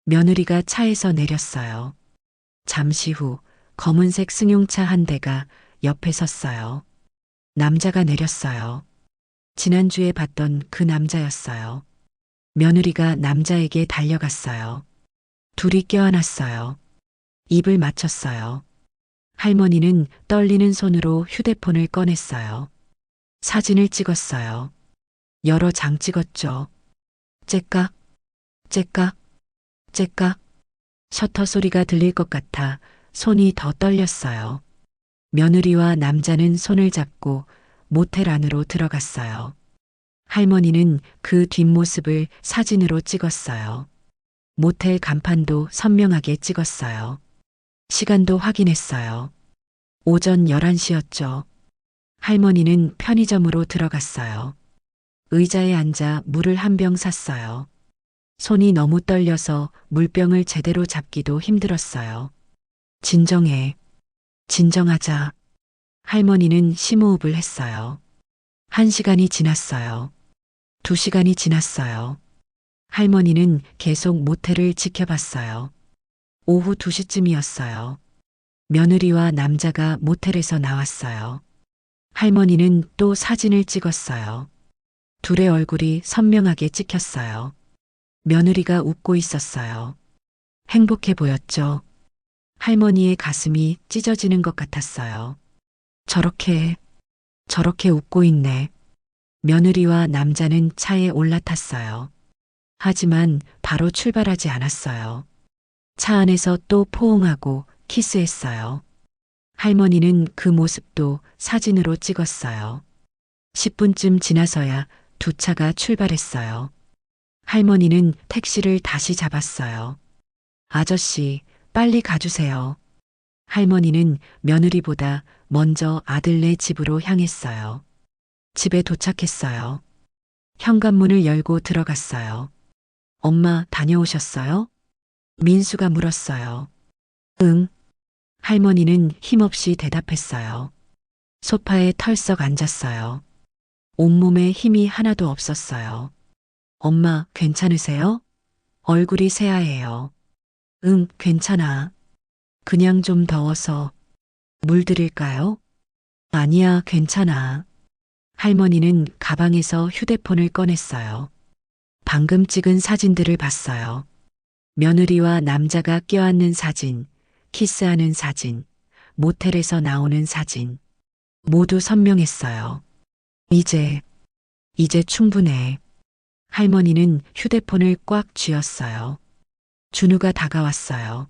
며느리가 차에서 내렸어요. 잠시 후 검은색 승용차 한 대가 옆에 섰어요. 남자가 내렸어요. 지난주에 봤던 그 남자였어요. 며느리가 남자에게 달려갔어요. 둘이 껴안았어요. 입을 맞췄어요. 할머니는 떨리는 손으로 휴대폰을 꺼냈어요. 사진을 찍었어요. 여러 장 찍었죠. 째깍, 째깍, 째깍. 셔터 소리가 들릴 것 같아 손이 더 떨렸어요. 며느리와 남자는 손을 잡고 모텔 안으로 들어갔어요. 할머니는 그 뒷모습을 사진으로 찍었어요. 모텔 간판도 선명하게 찍었어요. 시간도 확인했어요. 오전 11시였죠. 할머니는 편의점으로 들어갔어요. 의자에 앉아 물을 한 병 샀어요. 손이 너무 떨려서 물병을 제대로 잡기도 힘들었어요. 진정해. 진정하자. 할머니는 심호흡을 했어요. 1시간이 지났어요. 2시간이 지났어요. 할머니는 계속 모텔을 지켜봤어요. 오후 2시쯤이었어요. 며느리와 남자가 모텔에서 나왔어요. 할머니는 또 사진을 찍었어요. 둘의 얼굴이 선명하게 찍혔어요. 며느리가 웃고 있었어요. 행복해 보였죠. 할머니의 가슴이 찢어지는 것 같았어요. 저렇게 웃고 있네. 며느리와 남자는 차에 올라탔어요. 하지만 바로 출발하지 않았어요. 차 안에서 또 포옹하고 키스했어요. 할머니는 그 모습도 사진으로 찍었어요. 10분쯤 지나서야 두 차가 출발했어요. 할머니는 택시를 다시 잡았어요. 아저씨, 빨리 가주세요. 할머니는 며느리보다 먼저 아들네 집으로 향했어요. 집에 도착했어요. 현관문을 열고 들어갔어요. 엄마 다녀오셨어요? 민수가 물었어요. 응. 할머니는 힘없이 대답했어요. 소파에 털썩 앉았어요. 온몸에 힘이 하나도 없었어요. 엄마, 괜찮으세요? 얼굴이 새하얘요. 응, 괜찮아. 그냥 좀 더워서. 물 드릴까요? 아니야, 괜찮아. 할머니는 가방에서 휴대폰을 꺼냈어요. 방금 찍은 사진들을 봤어요. 며느리와 남자가 껴안는 사진, 키스하는 사진, 모텔에서 나오는 사진. 모두 선명했어요. 이제 충분해. 할머니는 휴대폰을 꽉 쥐었어요. 준우가 다가왔어요.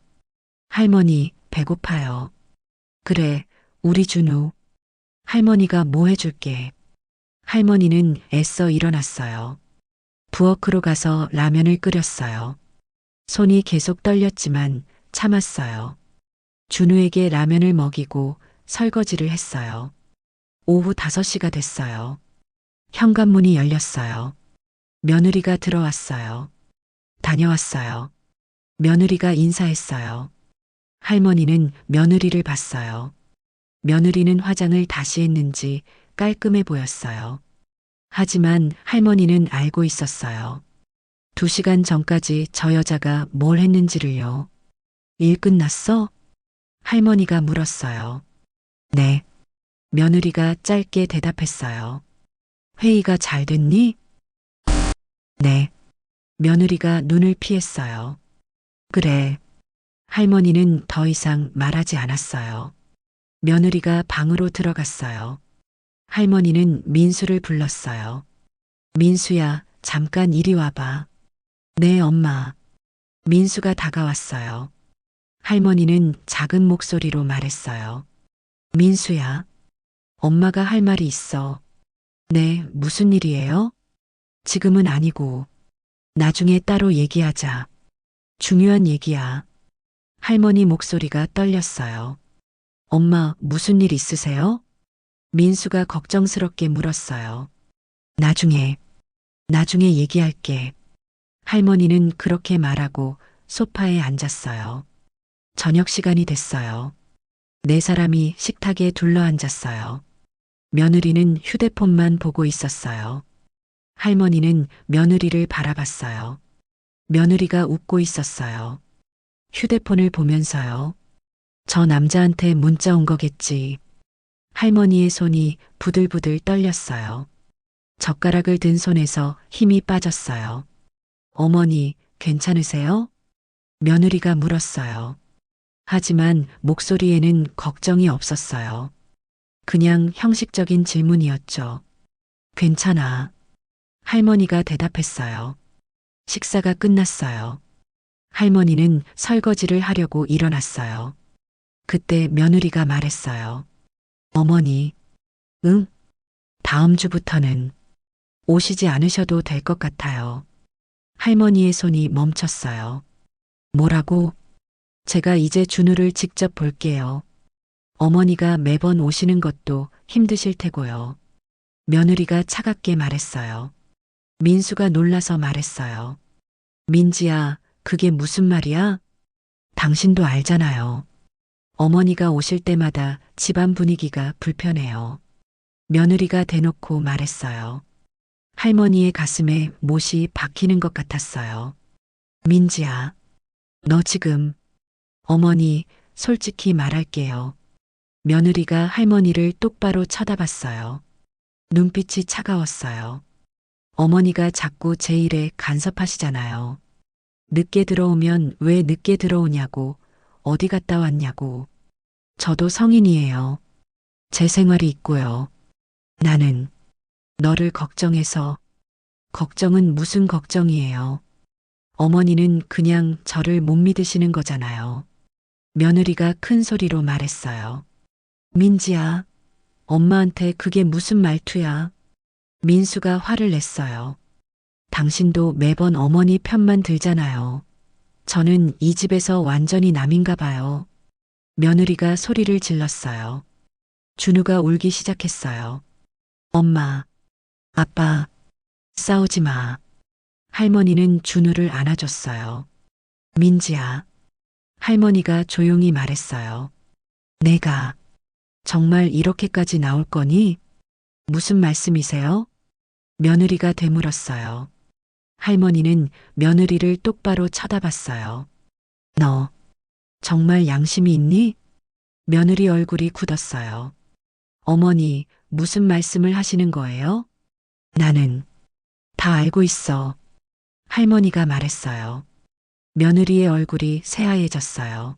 할머니, 배고파요. 그래, 우리 준우. 할머니가 뭐 해줄게. 할머니는 애써 일어났어요. 부엌으로 가서 라면을 끓였어요. 손이 계속 떨렸지만 참았어요. 준우에게 라면을 먹이고 설거지를 했어요. 오후 5시가 됐어요. 현관문이 열렸어요. 며느리가 들어왔어요. 다녀왔어요. 며느리가 인사했어요. 할머니는 며느리를 봤어요. 며느리는 화장을 다시 했는지 깔끔해 보였어요. 하지만 할머니는 알고 있었어요. 2시간 전까지 저 여자가 뭘 했는지를요. 일 끝났어? 할머니가 물었어요. 네. 며느리가 짧게 대답했어요. 회의가 잘 됐니? 네. 며느리가 눈을 피했어요. 그래. 할머니는 더 이상 말하지 않았어요. 며느리가 방으로 들어갔어요. 할머니는 민수를 불렀어요. 민수야, 잠깐 이리 와봐. 네, 엄마. 민수가 다가왔어요. 할머니는 작은 목소리로 말했어요. 민수야, 엄마가 할 말이 있어. 네, 무슨 일이에요? 지금은 아니고, 나중에 따로 얘기하자. 중요한 얘기야. 할머니 목소리가 떨렸어요. 엄마, 무슨 일 있으세요? 민수가 걱정스럽게 물었어요. 나중에 얘기할게. 할머니는 그렇게 말하고 소파에 앉았어요. 저녁 시간이 됐어요. 4사람이 식탁에 둘러앉았어요. 며느리는 휴대폰만 보고 있었어요. 할머니는 며느리를 바라봤어요. 며느리가 웃고 있었어요. 휴대폰을 보면서요. 저 남자한테 문자 온 거겠지. 할머니의 손이 부들부들 떨렸어요. 젓가락을 든 손에서 힘이 빠졌어요. 어머니, 괜찮으세요? 며느리가 물었어요. 하지만 목소리에는 걱정이 없었어요. 그냥 형식적인 질문이었죠. 괜찮아. 할머니가 대답했어요. 식사가 끝났어요. 할머니는 설거지를 하려고 일어났어요. 그때 며느리가 말했어요. 어머니, 응? 다음 주부터는 오시지 않으셔도 될 것 같아요. 할머니의 손이 멈췄어요. 뭐라고? 제가 이제 준우를 직접 볼게요. 어머니가 매번 오시는 것도 힘드실 테고요. 며느리가 차갑게 말했어요. 민수가 놀라서 말했어요. 민지야, 그게 무슨 말이야? 당신도 알잖아요. 어머니가 오실 때마다 집안 분위기가 불편해요. 며느리가 대놓고 말했어요. 할머니의 가슴에 못이 박히는 것 같았어요. 민지야, 너 지금. 어머니, 솔직히 말할게요. 며느리가 할머니를 똑바로 쳐다봤어요. 눈빛이 차가웠어요. 어머니가 자꾸 제 일에 간섭하시잖아요. 늦게 들어오면 왜 늦게 들어오냐고, 어디 갔다 왔냐고. 저도 성인이에요. 제 생활이 있고요. 나는 너를 걱정해서. 걱정은 무슨 걱정이에요. 어머니는 그냥 저를 못 믿으시는 거잖아요. 며느리가 큰 소리로 말했어요. 민지야, 엄마한테 그게 무슨 말투야? 민수가 화를 냈어요. 당신도 매번 어머니 편만 들잖아요. 저는 이 집에서 완전히 남인가 봐요. 며느리가 소리를 질렀어요. 준우가 울기 시작했어요. 엄마, 아빠, 싸우지 마. 할머니는 준우를 안아줬어요. 민지야. 할머니가 조용히 말했어요. 내가 정말 이렇게까지 나올 거니? 무슨 말씀이세요? 며느리가 되물었어요. 할머니는 며느리를 똑바로 쳐다봤어요. 너 정말 양심이 있니? 며느리 얼굴이 굳었어요. 어머니, 무슨 말씀을 하시는 거예요? 나는 다 알고 있어. 할머니가 말했어요. 며느리의 얼굴이 새하얘졌어요.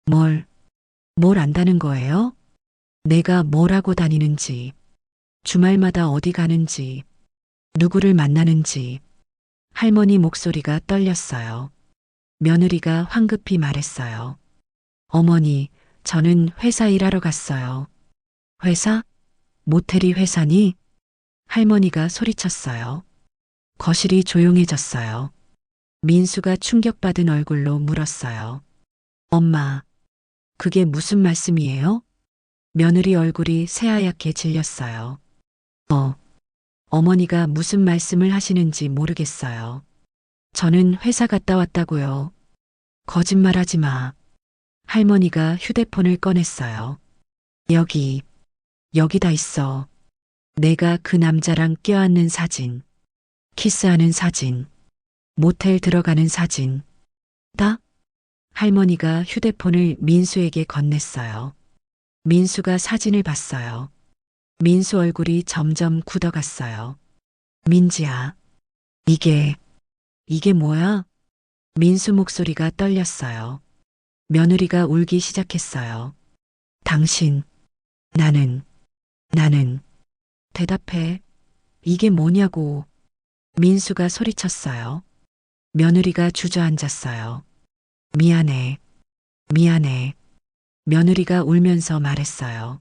뭘 안다는 거예요? 내가 뭘 하고 다니는지, 주말마다 어디 가는지, 누구를 만나는지. 할머니 목소리가 떨렸어요. 며느리가 황급히 말했어요. 어머니, 저는 회사 일하러 갔어요. 회사? 모텔이 회사니? 할머니가 소리쳤어요. 거실이 조용해졌어요. 민수가 충격받은 얼굴로 물었어요. 엄마, 그게 무슨 말씀이에요? 며느리 얼굴이 새하얗게 질렸어요. 어머니가 무슨 말씀을 하시는지 모르겠어요. 저는 회사 갔다 왔다고요. 거짓말하지 마. 할머니가 휴대폰을 꺼냈어요. 여기다 있어. 내가 그 남자랑 껴안는 사진, 키스하는 사진, 모텔 들어가는 사진. 다? 할머니가 휴대폰을 민수에게 건넸어요. 민수가 사진을 봤어요. 민수 얼굴이 점점 굳어갔어요. 민지야, 이게 뭐야? 민수 목소리가 떨렸어요. 며느리가 울기 시작했어요. 당신, 나는, 대답해. 이게 뭐냐고. 민수가 소리쳤어요. 며느리가 주저앉았어요. 미안해. 며느리가 울면서 말했어요.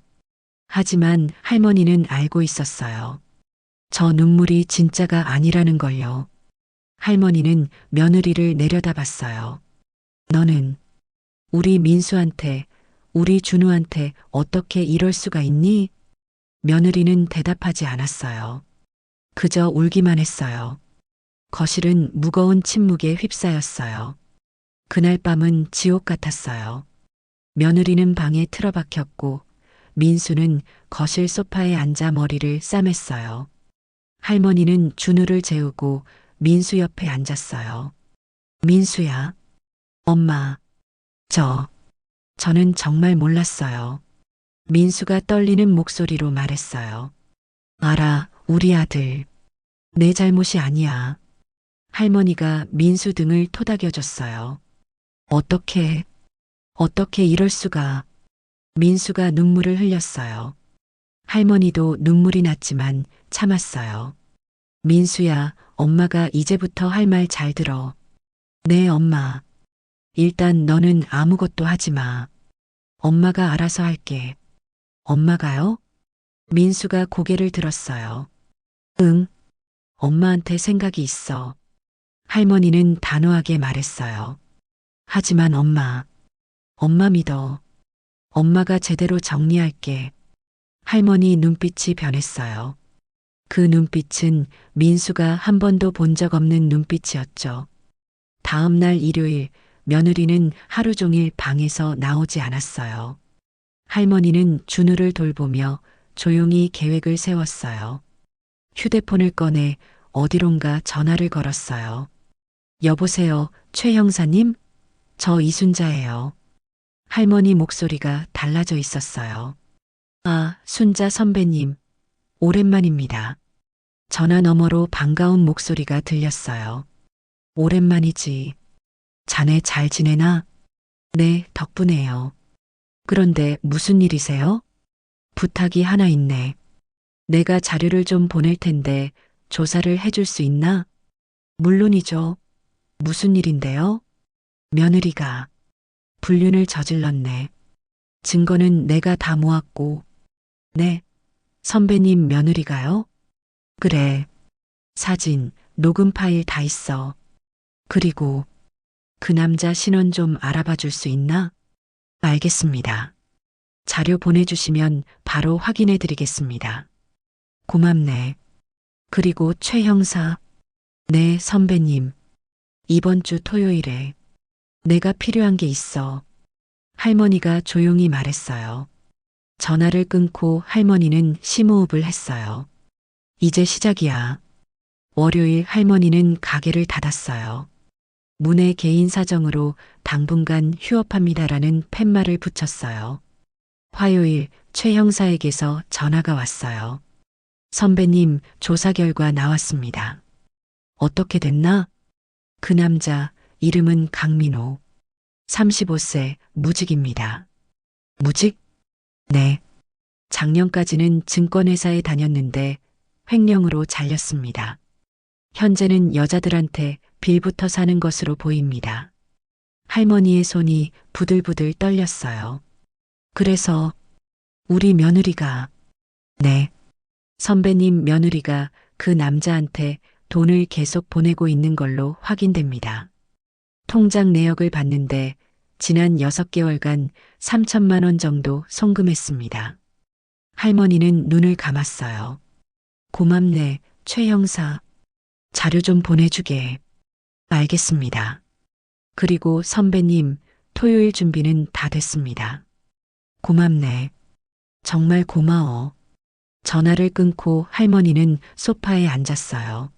하지만 할머니는 알고 있었어요. 저 눈물이 진짜가 아니라는 걸요. 할머니는 며느리를 내려다봤어요. 너는 우리 민수한테, 우리 준우한테 어떻게 이럴 수가 있니? 며느리는 대답하지 않았어요. 그저 울기만 했어요. 거실은 무거운 침묵에 휩싸였어요. 그날 밤은 지옥 같았어요. 며느리는 방에 틀어박혔고 민수는 거실 소파에 앉아 머리를 싸맸어요. 할머니는 준우를 재우고 민수 옆에 앉았어요. 민수야, 엄마, 저는 정말 몰랐어요. 민수가 떨리는 목소리로 말했어요. 알아, 우리 아들. 내 잘못이 아니야. 할머니가 민수 등을 토닥여줬어요. 어떻게 이럴 수가. 민수가 눈물을 흘렸어요. 할머니도 눈물이 났지만 참았어요. 민수야, 엄마가 이제부터 할 말 잘 들어. 네, 엄마. 일단 너는 아무것도 하지 마. 엄마가 알아서 할게. 엄마가요? 민수가 고개를 들었어요. 응, 엄마한테 생각이 있어. 할머니는 단호하게 말했어요. 하지만 엄마 믿어. 엄마가 제대로 정리할게. 할머니 눈빛이 변했어요. 그 눈빛은 민수가 한 번도 본 적 없는 눈빛이었죠. 다음 날 일요일, 며느리는 하루 종일 방에서 나오지 않았어요. 할머니는 준우를 돌보며 조용히 계획을 세웠어요. 휴대폰을 꺼내 어디론가 전화를 걸었어요. 여보세요, 최 형사님? 저 이순자예요. 할머니 목소리가 달라져 있었어요. 아, 순자 선배님. 오랜만입니다. 전화 너머로 반가운 목소리가 들렸어요. 오랜만이지. 자네 잘 지내나? 네, 덕분에요. 그런데 무슨 일이세요? 부탁이 하나 있네. 내가 자료를 좀 보낼 텐데 조사를 해줄 수 있나? 물론이죠. 무슨 일인데요? 며느리가 불륜을 저질렀네. 증거는 내가 다 모았고. 네, 선배님 며느리가요? 그래. 사진, 녹음 파일 다 있어. 그리고 그 남자 신원 좀 알아봐 줄 수 있나? 알겠습니다. 자료 보내주시면 바로 확인해 드리겠습니다. 고맙네. 그리고 최 형사. 네, 선배님. 이번 주 토요일에 내가 필요한 게 있어. 할머니가 조용히 말했어요. 전화를 끊고 할머니는 심호흡을 했어요. 이제 시작이야. 월요일 할머니는 가게를 닫았어요. 문에 개인 사정으로 당분간 휴업합니다라는 팻말을 붙였어요. 화요일 최 형사에게서 전화가 왔어요. 선배님, 조사 결과 나왔습니다. 어떻게 됐나? 그 남자, 이름은 강민호. 35세, 무직입니다. 무직? 네. 작년까지는 증권회사에 다녔는데 횡령으로 잘렸습니다. 현재는 여자들한테 빌부터 사는 것으로 보입니다. 할머니의 손이 부들부들 떨렸어요. 그래서 우리 며느리가, 네. 선배님 며느리가 그 남자한테 돈을 계속 보내고 있는 걸로 확인됩니다. 통장 내역을 봤는데 지난 6개월간 3천만 원 정도 송금했습니다. 할머니는 눈을 감았어요. 고맙네, 최 형사. 자료 좀 보내주게. 알겠습니다. 그리고 선배님, 토요일 준비는 다 됐습니다. 고맙네. 정말 고마워. 전화를 끊고 할머니는 소파에 앉았어요.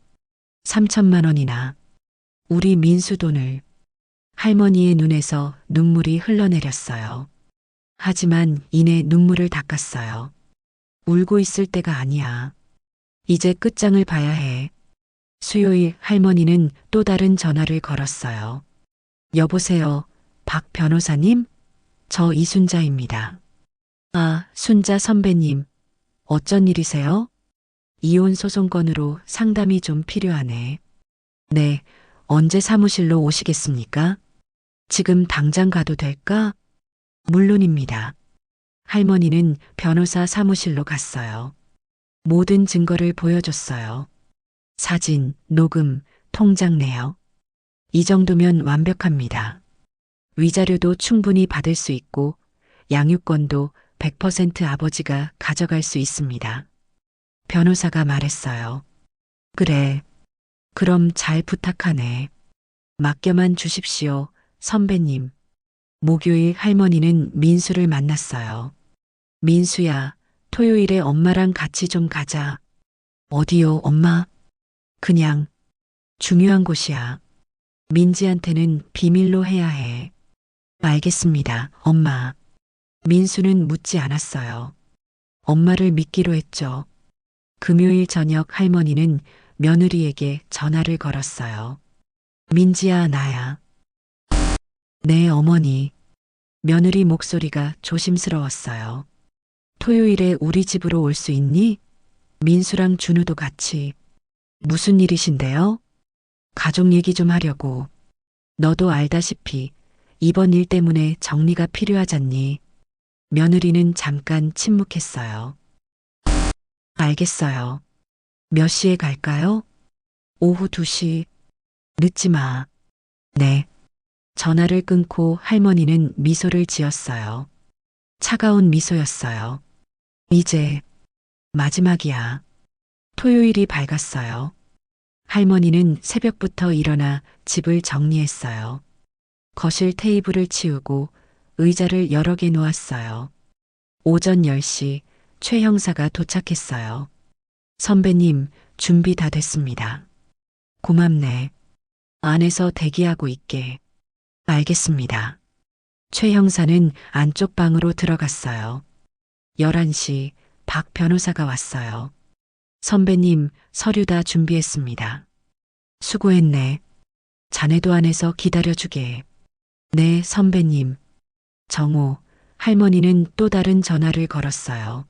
3천만 원이나. 우리 민수 돈을. 할머니의 눈에서 눈물이 흘러내렸어요. 하지만 이내 눈물을 닦았어요. 울고 있을 때가 아니야. 이제 끝장을 봐야 해. 수요일 할머니는 또 다른 전화를 걸었어요. 여보세요, 박 변호사님? 저 이순자입니다. 아, 순자 선배님. 어쩐 일이세요? 이혼 소송 건으로 상담이 좀 필요하네. 네, 언제 사무실로 오시겠습니까? 지금 당장 가도 될까? 물론입니다. 할머니는 변호사 사무실로 갔어요. 모든 증거를 보여줬어요. 사진, 녹음, 통장 내역. 이 정도면 완벽합니다. 위자료도 충분히 받을 수 있고 양육권도 100% 아버지가 가져갈 수 있습니다. 변호사가 말했어요. 그래. 그럼 잘 부탁하네. 맡겨만 주십시오, 선배님. 목요일 할머니는 민수를 만났어요. 민수야, 토요일에 엄마랑 같이 좀 가자. 어디요, 엄마? 그냥 중요한 곳이야. 민지한테는 비밀로 해야 해. 알겠습니다, 엄마. 민수는 묻지 않았어요. 엄마를 믿기로 했죠. 금요일 저녁 할머니는 며느리에게 전화를 걸었어요. 민지야, 나야. 네, 어머니. 며느리 목소리가 조심스러웠어요. 토요일에 우리 집으로 올 수 있니? 민수랑 준우도 같이. 무슨 일이신데요? 가족 얘기 좀 하려고. 너도 알다시피 이번 일 때문에 정리가 필요하잖니. 며느리는 잠깐 침묵했어요. 알겠어요. 몇 시에 갈까요? 오후 2시. 늦지 마. 네. 전화를 끊고 할머니는 미소를 지었어요. 차가운 미소였어요. 이제 마지막이야. 토요일이 밝았어요. 할머니는 새벽부터 일어나 집을 정리했어요. 거실 테이블을 치우고 의자를 여러 개 놓았어요. 오전 10시 최 형사가 도착했어요. 선배님, 준비 다 됐습니다. 고맙네. 안에서 대기하고 있게. 알겠습니다. 최 형사는 안쪽 방으로 들어갔어요. 11시 박 변호사가 왔어요. 선배님, 서류 다 준비했습니다. 수고했네. 자네도 안에서 기다려주게. 네, 선배님. 정오, 할머니는 또 다른 전화를 걸었어요.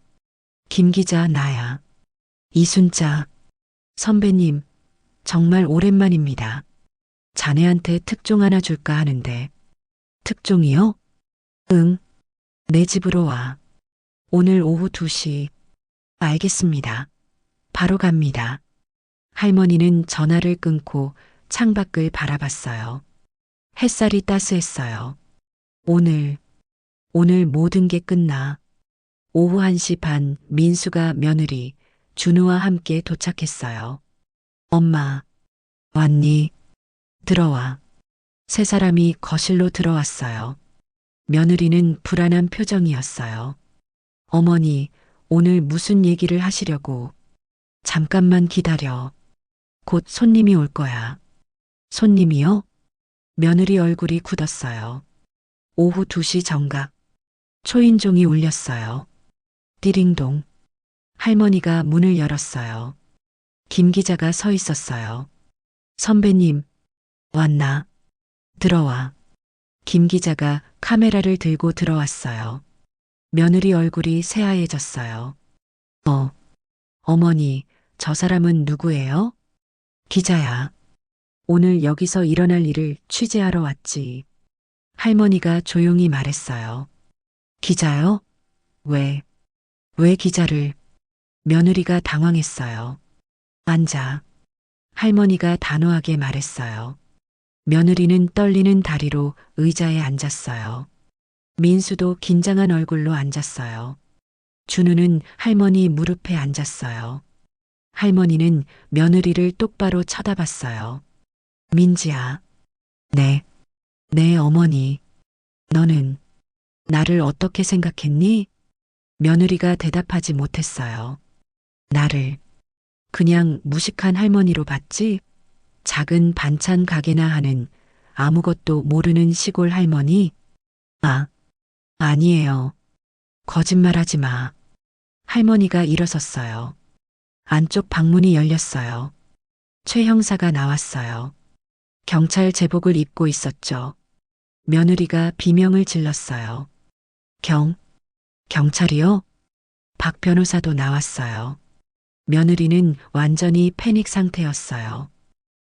김 기자, 나야. 이순자. 선배님, 정말 오랜만입니다. 자네한테 특종 하나 줄까 하는데. 특종이요? 응. 내 집으로 와. 오늘 오후 2시. 알겠습니다. 바로 갑니다. 할머니는 전화를 끊고 창밖을 바라봤어요. 햇살이 따스했어요. 오늘 오늘 모든 게 끝나. 오후 1시 반 민수가 며느리 준우와 함께 도착했어요. 엄마, 왔니? 들어와. 세 사람이 거실로 들어왔어요. 며느리는 불안한 표정이었어요. 어머니, 오늘 무슨 얘기를 하시려고? 잠깐만 기다려. 곧 손님이 올 거야. 손님이요? 며느리 얼굴이 굳었어요. 오후 2시 정각. 초인종이 울렸어요. 띠링동. 할머니가 문을 열었어요. 김 기자가 서 있었어요. 선배님, 왔나? 들어와. 김 기자가 카메라를 들고 들어왔어요. 며느리 얼굴이 새하얘졌어요. 어머니, 저 사람은 누구예요? 기자야. 오늘 여기서 일어날 일을 취재하러 왔지. 할머니가 조용히 말했어요. 기자요? 왜 기자를? 며느리가 당황했어요. 앉아. 할머니가 단호하게 말했어요. 며느리는 떨리는 다리로 의자에 앉았어요. 민수도 긴장한 얼굴로 앉았어요. 준우는 할머니 무릎에 앉았어요. 할머니는 며느리를 똑바로 쳐다봤어요. 민지야. 네. 네, 어머니. 너는 나를 어떻게 생각했니? 며느리가 대답하지 못했어요. 나를 그냥 무식한 할머니로 봤지? 작은 반찬 가게나 하는 아무것도 모르는 시골 할머니? 아니에요. 거짓말하지 마. 할머니가 일어섰어요. 안쪽 방문이 열렸어요. 최 형사가 나왔어요. 경찰 제복을 입고 있었죠. 며느리가 비명을 질렀어요. 경찰이요? 박 변호사도 나왔어요. 며느리는 완전히 패닉 상태였어요.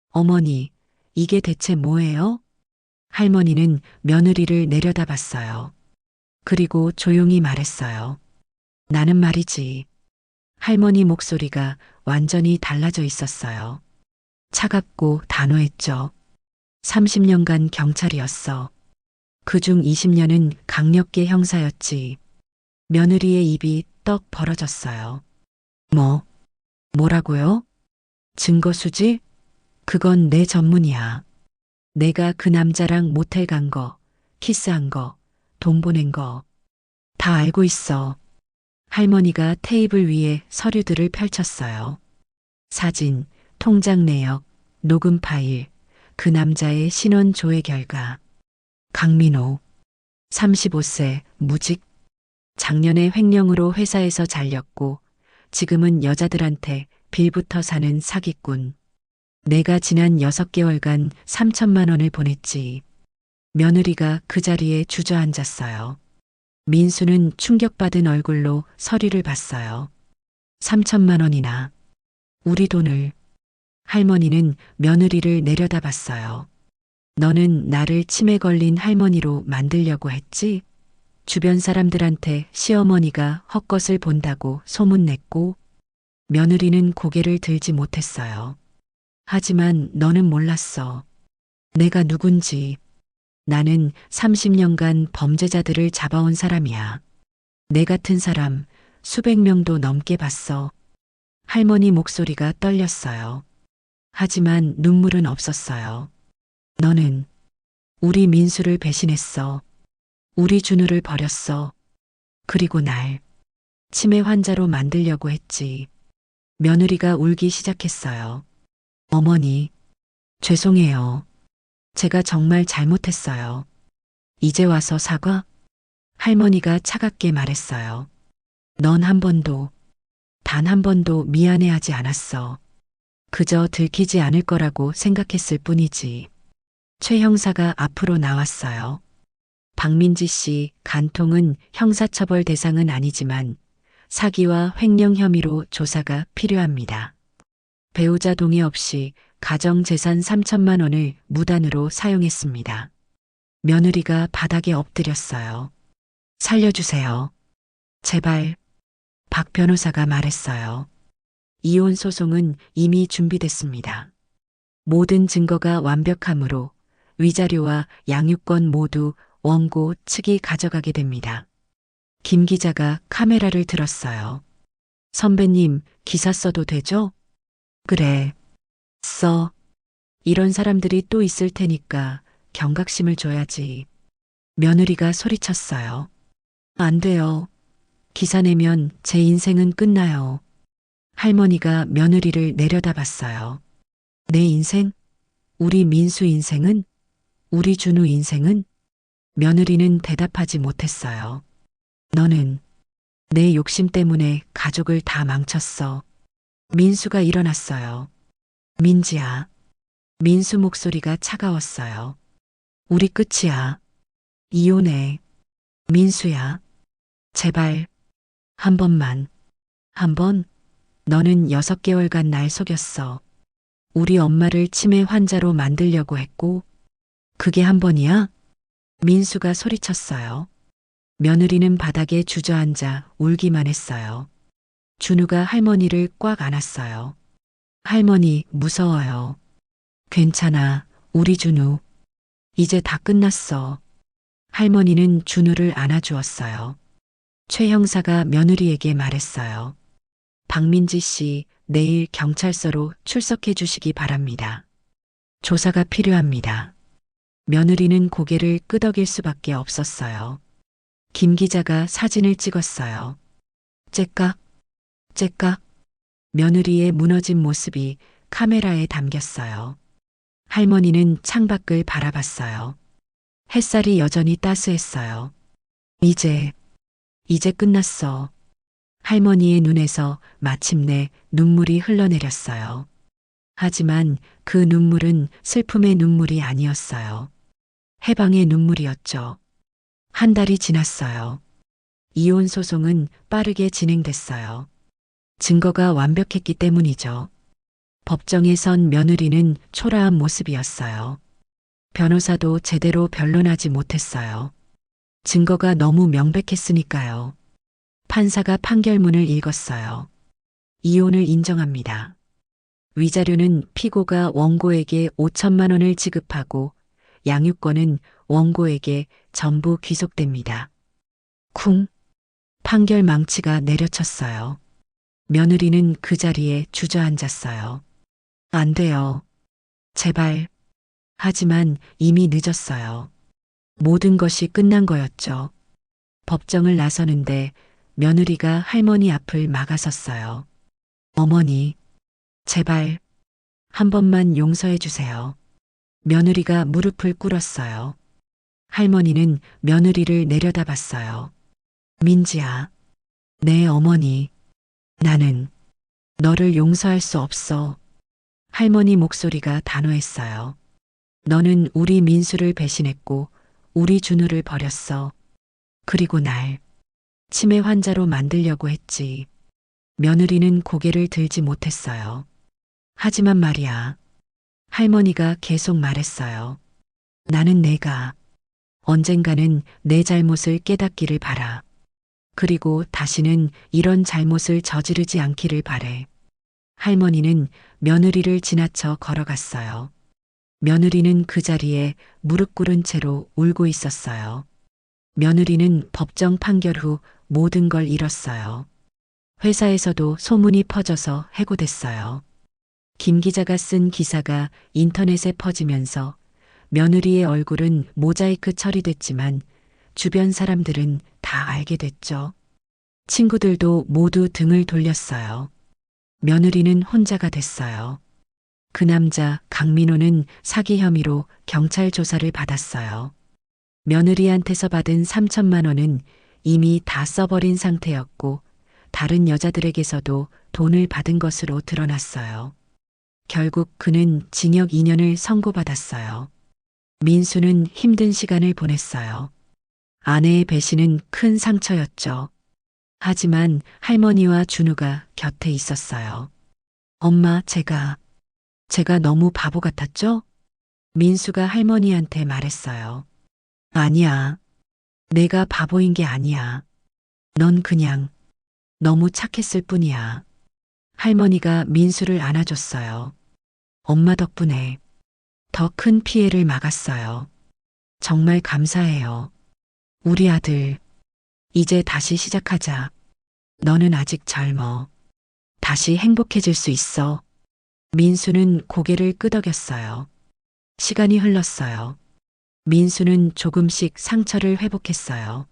어머니, 이게 대체 뭐예요? 할머니는 며느리를 내려다봤어요. 그리고 조용히 말했어요. 나는 말이지. 할머니 목소리가 완전히 달라져 있었어요. 차갑고 단호했죠. 30년간 경찰이었어. 그중 20년은 강력계 형사였지. 며느리의 입이 떡 벌어졌어요. 뭐라고요? 증거 수집? 그건 내 전문이야. 내가 그 남자랑 모텔 간 거, 키스한 거, 돈 보낸 거. 다 알고 있어. 할머니가 테이블 위에 서류들을 펼쳤어요. 사진, 통장 내역, 녹음 파일, 그 남자의 신원 조회 결과. 강민호, 35세, 무직. 작년에 횡령으로 회사에서 잘렸고 지금은 여자들한테 빌부터 사는 사기꾼. 내가 지난 6개월간 3천만 원을 보냈지. 며느리가 그 자리에 주저앉았어요. 민수는 충격받은 얼굴로 서류를 봤어요. 3천만 원이나. 우리 돈을. 할머니는 며느리를 내려다봤어요. 너는 나를 치매 걸린 할머니로 만들려고 했지? 주변 사람들한테 시어머니가 헛것을 본다고 소문냈고, 며느리는 고개를 들지 못했어요. 하지만 너는 몰랐어. 내가 누군지. 나는 30년간 범죄자들을 잡아온 사람이야. 내 같은 사람 수백 명도 넘게 봤어. 할머니 목소리가 떨렸어요. 하지만 눈물은 없었어요. 너는 우리 민수를 배신했어. 우리 준우를 버렸어. 그리고 날 치매 환자로 만들려고 했지. 며느리가 울기 시작했어요. 어머니, 죄송해요. 제가 정말 잘못했어요. 이제 와서 사과? 할머니가 차갑게 말했어요. 넌 한 번도, 단 한 번도 미안해하지 않았어. 그저 들키지 않을 거라고 생각했을 뿐이지. 최 형사가 앞으로 나왔어요. 박민지 씨 간통은 형사처벌 대상은 아니지만 사기와 횡령 혐의로 조사가 필요합니다. 배우자 동의 없이 가정재산 3천만 원을 무단으로 사용했습니다. 며느리가 바닥에 엎드렸어요. 살려주세요. 제발. 박 변호사가 말했어요. 이혼 소송은 이미 준비됐습니다. 모든 증거가 완벽하므로 위자료와 양육권 모두 원고 측이 가져가게 됩니다. 김 기자가 카메라를 들었어요. 선배님, 기사 써도 되죠? 그래. 써. 이런 사람들이 또 있을 테니까 경각심을 줘야지. 며느리가 소리쳤어요. 안 돼요. 기사 내면 제 인생은 끝나요. 할머니가 며느리를 내려다봤어요. 내 인생? 우리 민수 인생은? 우리 준우 인생은? 며느리는 대답하지 못했어요. 너는 내 욕심 때문에 가족을 다 망쳤어. 민수가 일어났어요. 민지야. 민수 목소리가 차가웠어요. 우리 끝이야. 이혼해. 민수야. 제발. 한 번만. 한 번? 너는 6개월간 날 속였어. 우리 엄마를 치매 환자로 만들려고 했고, 그게 한 번이야? 민수가 소리쳤어요. 며느리는 바닥에 주저앉아 울기만 했어요. 준우가 할머니를 꽉 안았어요. 할머니, 무서워요. 괜찮아, 우리 준우. 이제 다 끝났어. 할머니는 준우를 안아주었어요. 최 형사가 며느리에게 말했어요. 박민지 씨, 내일 경찰서로 출석해 주시기 바랍니다. 조사가 필요합니다. 며느리는 고개를 끄덕일 수밖에 없었어요. 김 기자가 사진을 찍었어요. 째깍, 째깍. 며느리의 무너진 모습이 카메라에 담겼어요. 할머니는 창밖을 바라봤어요. 햇살이 여전히 따스했어요. 이제 끝났어. 할머니의 눈에서 마침내 눈물이 흘러내렸어요. 하지만 그 눈물은 슬픔의 눈물이 아니었어요. 해방의 눈물이었죠. 한 달이 지났어요. 이혼 소송은 빠르게 진행됐어요. 증거가 완벽했기 때문이죠. 법정에 선 며느리는 초라한 모습이었어요. 변호사도 제대로 변론하지 못했어요. 증거가 너무 명백했으니까요. 판사가 판결문을 읽었어요. 이혼을 인정합니다. 위자료는 피고가 원고에게 5천만 원을 지급하고 양육권은 원고에게 전부 귀속됩니다. 쿵. 판결 망치가 내려쳤어요. 며느리는 그 자리에 주저앉았어요. 안 돼요. 제발. 하지만 이미 늦었어요. 모든 것이 끝난 거였죠. 법정을 나서는데 며느리가 할머니 앞을 막아섰어요. 어머니, 제발 한 번만 용서해 주세요. 며느리가 무릎을 꿇었어요. 할머니는 며느리를 내려다봤어요. 민지야, 내 어머니, 나는 너를 용서할 수 없어. 할머니 목소리가 단호했어요. 너는 우리 민수를 배신했고 우리 준우를 버렸어. 그리고 날 치매 환자로 만들려고 했지. 며느리는 고개를 들지 못했어요. 하지만 말이야. 할머니가 계속 말했어요. 나는 내가 언젠가는 내 잘못을 깨닫기를 바라. 그리고 다시는 이런 잘못을 저지르지 않기를 바래. 할머니는 며느리를 지나쳐 걸어갔어요. 며느리는 그 자리에 무릎 꿇은 채로 울고 있었어요. 며느리는 법정 판결 후 모든 걸 잃었어요. 회사에서도 소문이 퍼져서 해고됐어요. 김 기자가 쓴 기사가 인터넷에 퍼지면서 며느리의 얼굴은 모자이크 처리됐지만 주변 사람들은 다 알게 됐죠. 친구들도 모두 등을 돌렸어요. 며느리는 혼자가 됐어요. 그 남자 강민호는 사기 혐의로 경찰 조사를 받았어요. 며느리한테서 받은 3천만 원은 이미 다 써버린 상태였고 다른 여자들에게서도 돈을 받은 것으로 드러났어요. 결국 그는 징역 2년을 선고받았어요. 민수는 힘든 시간을 보냈어요. 아내의 배신은 큰 상처였죠. 하지만 할머니와 준우가 곁에 있었어요. 엄마, 제가 너무 바보 같았죠? 민수가 할머니한테 말했어요. 아니야. 내가 바보인 게 아니야. 넌 그냥 너무 착했을 뿐이야. 할머니가 민수를 안아줬어요. 엄마 덕분에 더 큰 피해를 막았어요. 정말 감사해요. 우리 아들, 이제 다시 시작하자. 너는 아직 젊어. 다시 행복해질 수 있어. 민수는 고개를 끄덕였어요. 시간이 흘렀어요. 민수는 조금씩 상처를 회복했어요.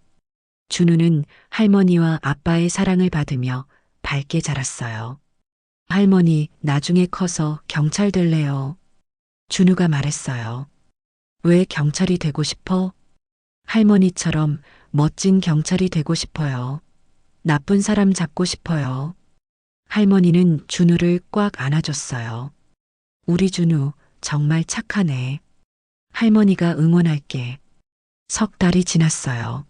준우는 할머니와 아빠의 사랑을 받으며 밝게 자랐어요. 할머니, 나중에 커서 경찰 될래요. 준우가 말했어요. 왜 경찰이 되고 싶어? 할머니처럼 멋진 경찰이 되고 싶어요. 나쁜 사람 잡고 싶어요. 할머니는 준우를 꽉 안아줬어요. 우리 준우 정말 착하네. 할머니가 응원할게. 석 달이 지났어요.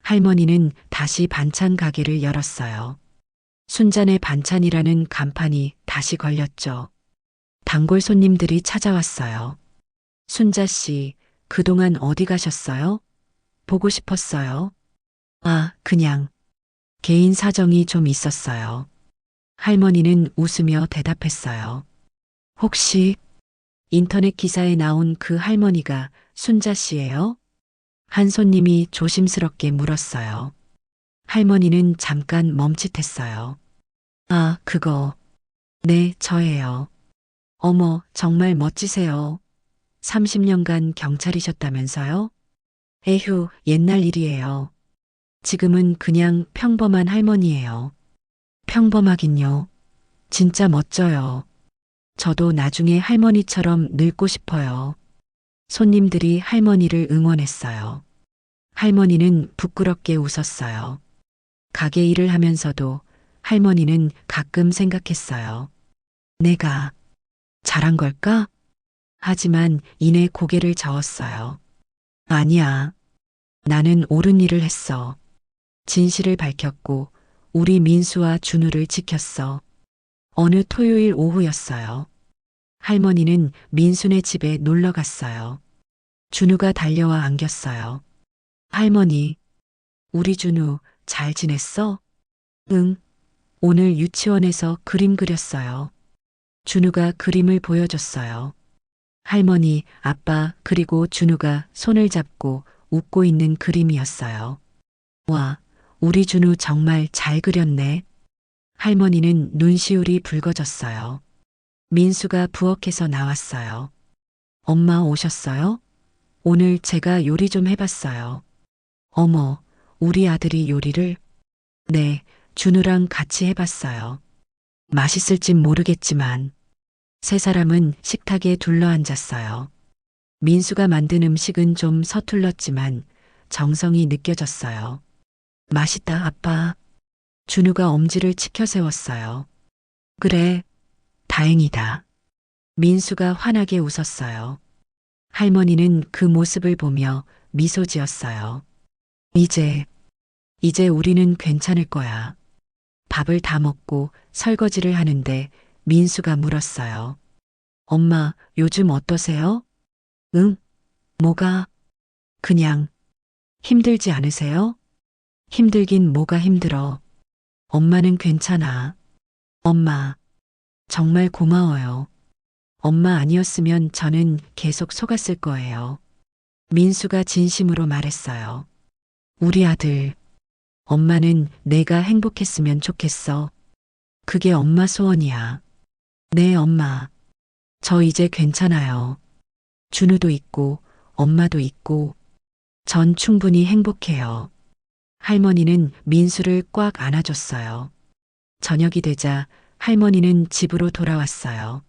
할머니는 다시 반찬 가게를 열었어요. 순잔의 반찬이라는 간판이 다시 걸렸죠. 단골 손님들이 찾아왔어요. 순자 씨, 그동안 어디 가셨어요? 보고 싶었어요. 아, 그냥 개인 사정이 좀 있었어요. 할머니는 웃으며 대답했어요. 혹시 인터넷 기사에 나온 그 할머니가 순자 씨예요? 한 손님이 조심스럽게 물었어요. 할머니는 잠깐 멈칫했어요. 아, 그거. 네, 저예요. 어머, 정말 멋지세요. 30년간 경찰이셨다면서요? 에휴, 옛날 일이에요. 지금은 그냥 평범한 할머니예요. 평범하긴요. 진짜 멋져요. 저도 나중에 할머니처럼 늙고 싶어요. 손님들이 할머니를 응원했어요. 할머니는 부끄럽게 웃었어요. 가게 일을 하면서도 할머니는 가끔 생각했어요. 내가 잘한 걸까? 하지만 이내 고개를 저었어요. 아니야. 나는 옳은 일을 했어. 진실을 밝혔고 우리 민수와 준우를 지켰어. 어느 토요일 오후였어요. 할머니는 민수네 집에 놀러 갔어요. 준우가 달려와 안겼어요. 할머니, 우리 준우 잘 지냈어? 응. 오늘 유치원에서 그림 그렸어요. 준우가 그림을 보여줬어요. 할머니, 아빠, 그리고 준우가 손을 잡고 웃고 있는 그림이었어요. 와, 우리 준우 정말 잘 그렸네. 할머니는 눈시울이 붉어졌어요. 민수가 부엌에서 나왔어요. 엄마 오셨어요? 오늘 제가 요리 좀 해봤어요. 어머, 우리 아들이 요리를? 네, 준우랑 같이 해봤어요. 맛있을진 모르겠지만. 세 사람은 식탁에 둘러앉았어요. 민수가 만든 음식은 좀 서툴렀지만 정성이 느껴졌어요. 맛있다, 아빠. 준우가 엄지를 치켜 세웠어요. 그래, 다행이다. 민수가 환하게 웃었어요. 할머니는 그 모습을 보며 미소 지었어요. 이제 우리는 괜찮을 거야. 밥을 다 먹고 설거지를 하는데 민수가 물었어요. 엄마, 요즘 어떠세요? 응? 뭐가? 그냥 힘들지 않으세요? 힘들긴 뭐가 힘들어. 엄마는 괜찮아. 엄마, 정말 고마워요. 엄마 아니었으면 저는 계속 속았을 거예요. 민수가 진심으로 말했어요. 우리 아들, 엄마는 내가 행복했으면 좋겠어. 그게 엄마 소원이야. 네, 엄마. 저 이제 괜찮아요. 준우도 있고, 엄마도 있고, 전 충분히 행복해요. 할머니는 민수를 꽉 안아줬어요. 저녁이 되자 할머니는 집으로 돌아왔어요.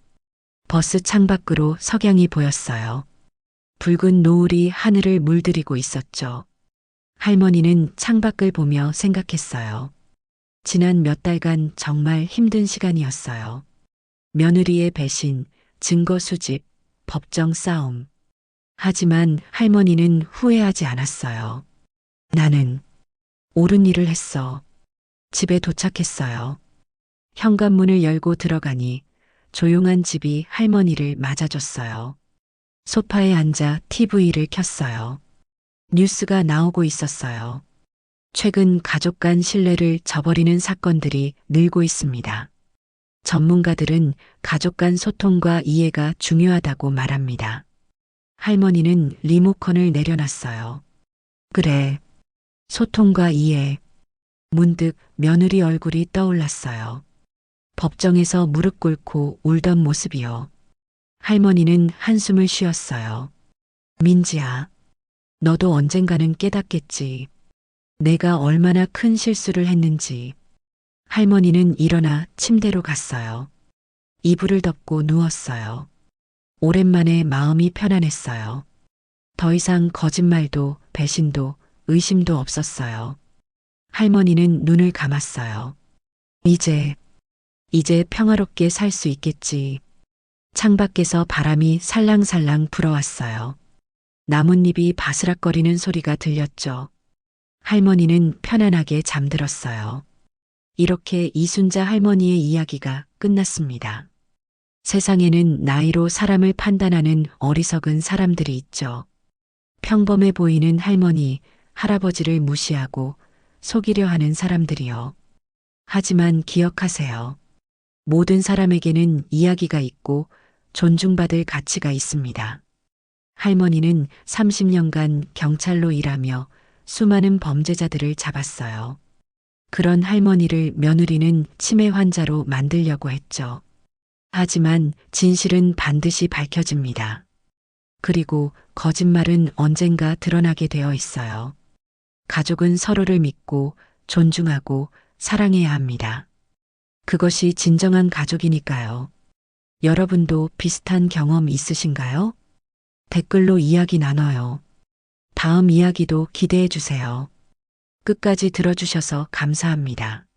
버스 창밖으로 석양이 보였어요. 붉은 노을이 하늘을 물들이고 있었죠. 할머니는 창밖을 보며 생각했어요. 지난 몇 달간 정말 힘든 시간이었어요. 며느리의 배신, 증거 수집, 법정 싸움. 하지만 할머니는 후회하지 않았어요. 나는 옳은 일을 했어. 집에 도착했어요. 현관문을 열고 들어가니 조용한 집이 할머니를 맞아줬어요. 소파에 앉아 TV를 켰어요. 뉴스가 나오고 있었어요. 최근 가족 간 신뢰를 저버리는 사건들이 늘고 있습니다. 전문가들은 가족 간 소통과 이해가 중요하다고 말합니다. 할머니는 리모컨을 내려놨어요. 그래. 소통과 이해. 문득 며느리 얼굴이 떠올랐어요. 법정에서 무릎 꿇고 울던 모습이요. 할머니는 한숨을 쉬었어요. 민지야, 너도 언젠가는 깨닫겠지. 내가 얼마나 큰 실수를 했는지. 할머니는 일어나 침대로 갔어요. 이불을 덮고 누웠어요. 오랜만에 마음이 편안했어요. 더 이상 거짓말도 배신도 의심도 없었어요. 할머니는 눈을 감았어요. 이제 평화롭게 살 수 있겠지. 창밖에서 바람이 살랑살랑 불어왔어요. 나뭇잎이 바스락거리는 소리가 들렸죠. 할머니는 편안하게 잠들었어요. 이렇게 이순자 할머니의 이야기가 끝났습니다. 세상에는 나이로 사람을 판단하는 어리석은 사람들이 있죠. 평범해 보이는 할머니, 할아버지를 무시하고 속이려 하는 사람들이요. 하지만 기억하세요. 모든 사람에게는 이야기가 있고 존중받을 가치가 있습니다. 할머니는 30년간 경찰로 일하며 수많은 범죄자들을 잡았어요. 그런 할머니를 며느리는 치매 환자로 만들려고 했죠. 하지만 진실은 반드시 밝혀집니다. 그리고 거짓말은 언젠가 드러나게 되어 있어요. 가족은 서로를 믿고 존중하고 사랑해야 합니다. 그것이 진정한 가족이니까요. 여러분도 비슷한 경험 있으신가요? 댓글로 이야기 나눠요. 다음 이야기도 기대해 주세요. 끝까지 들어주셔서 감사합니다.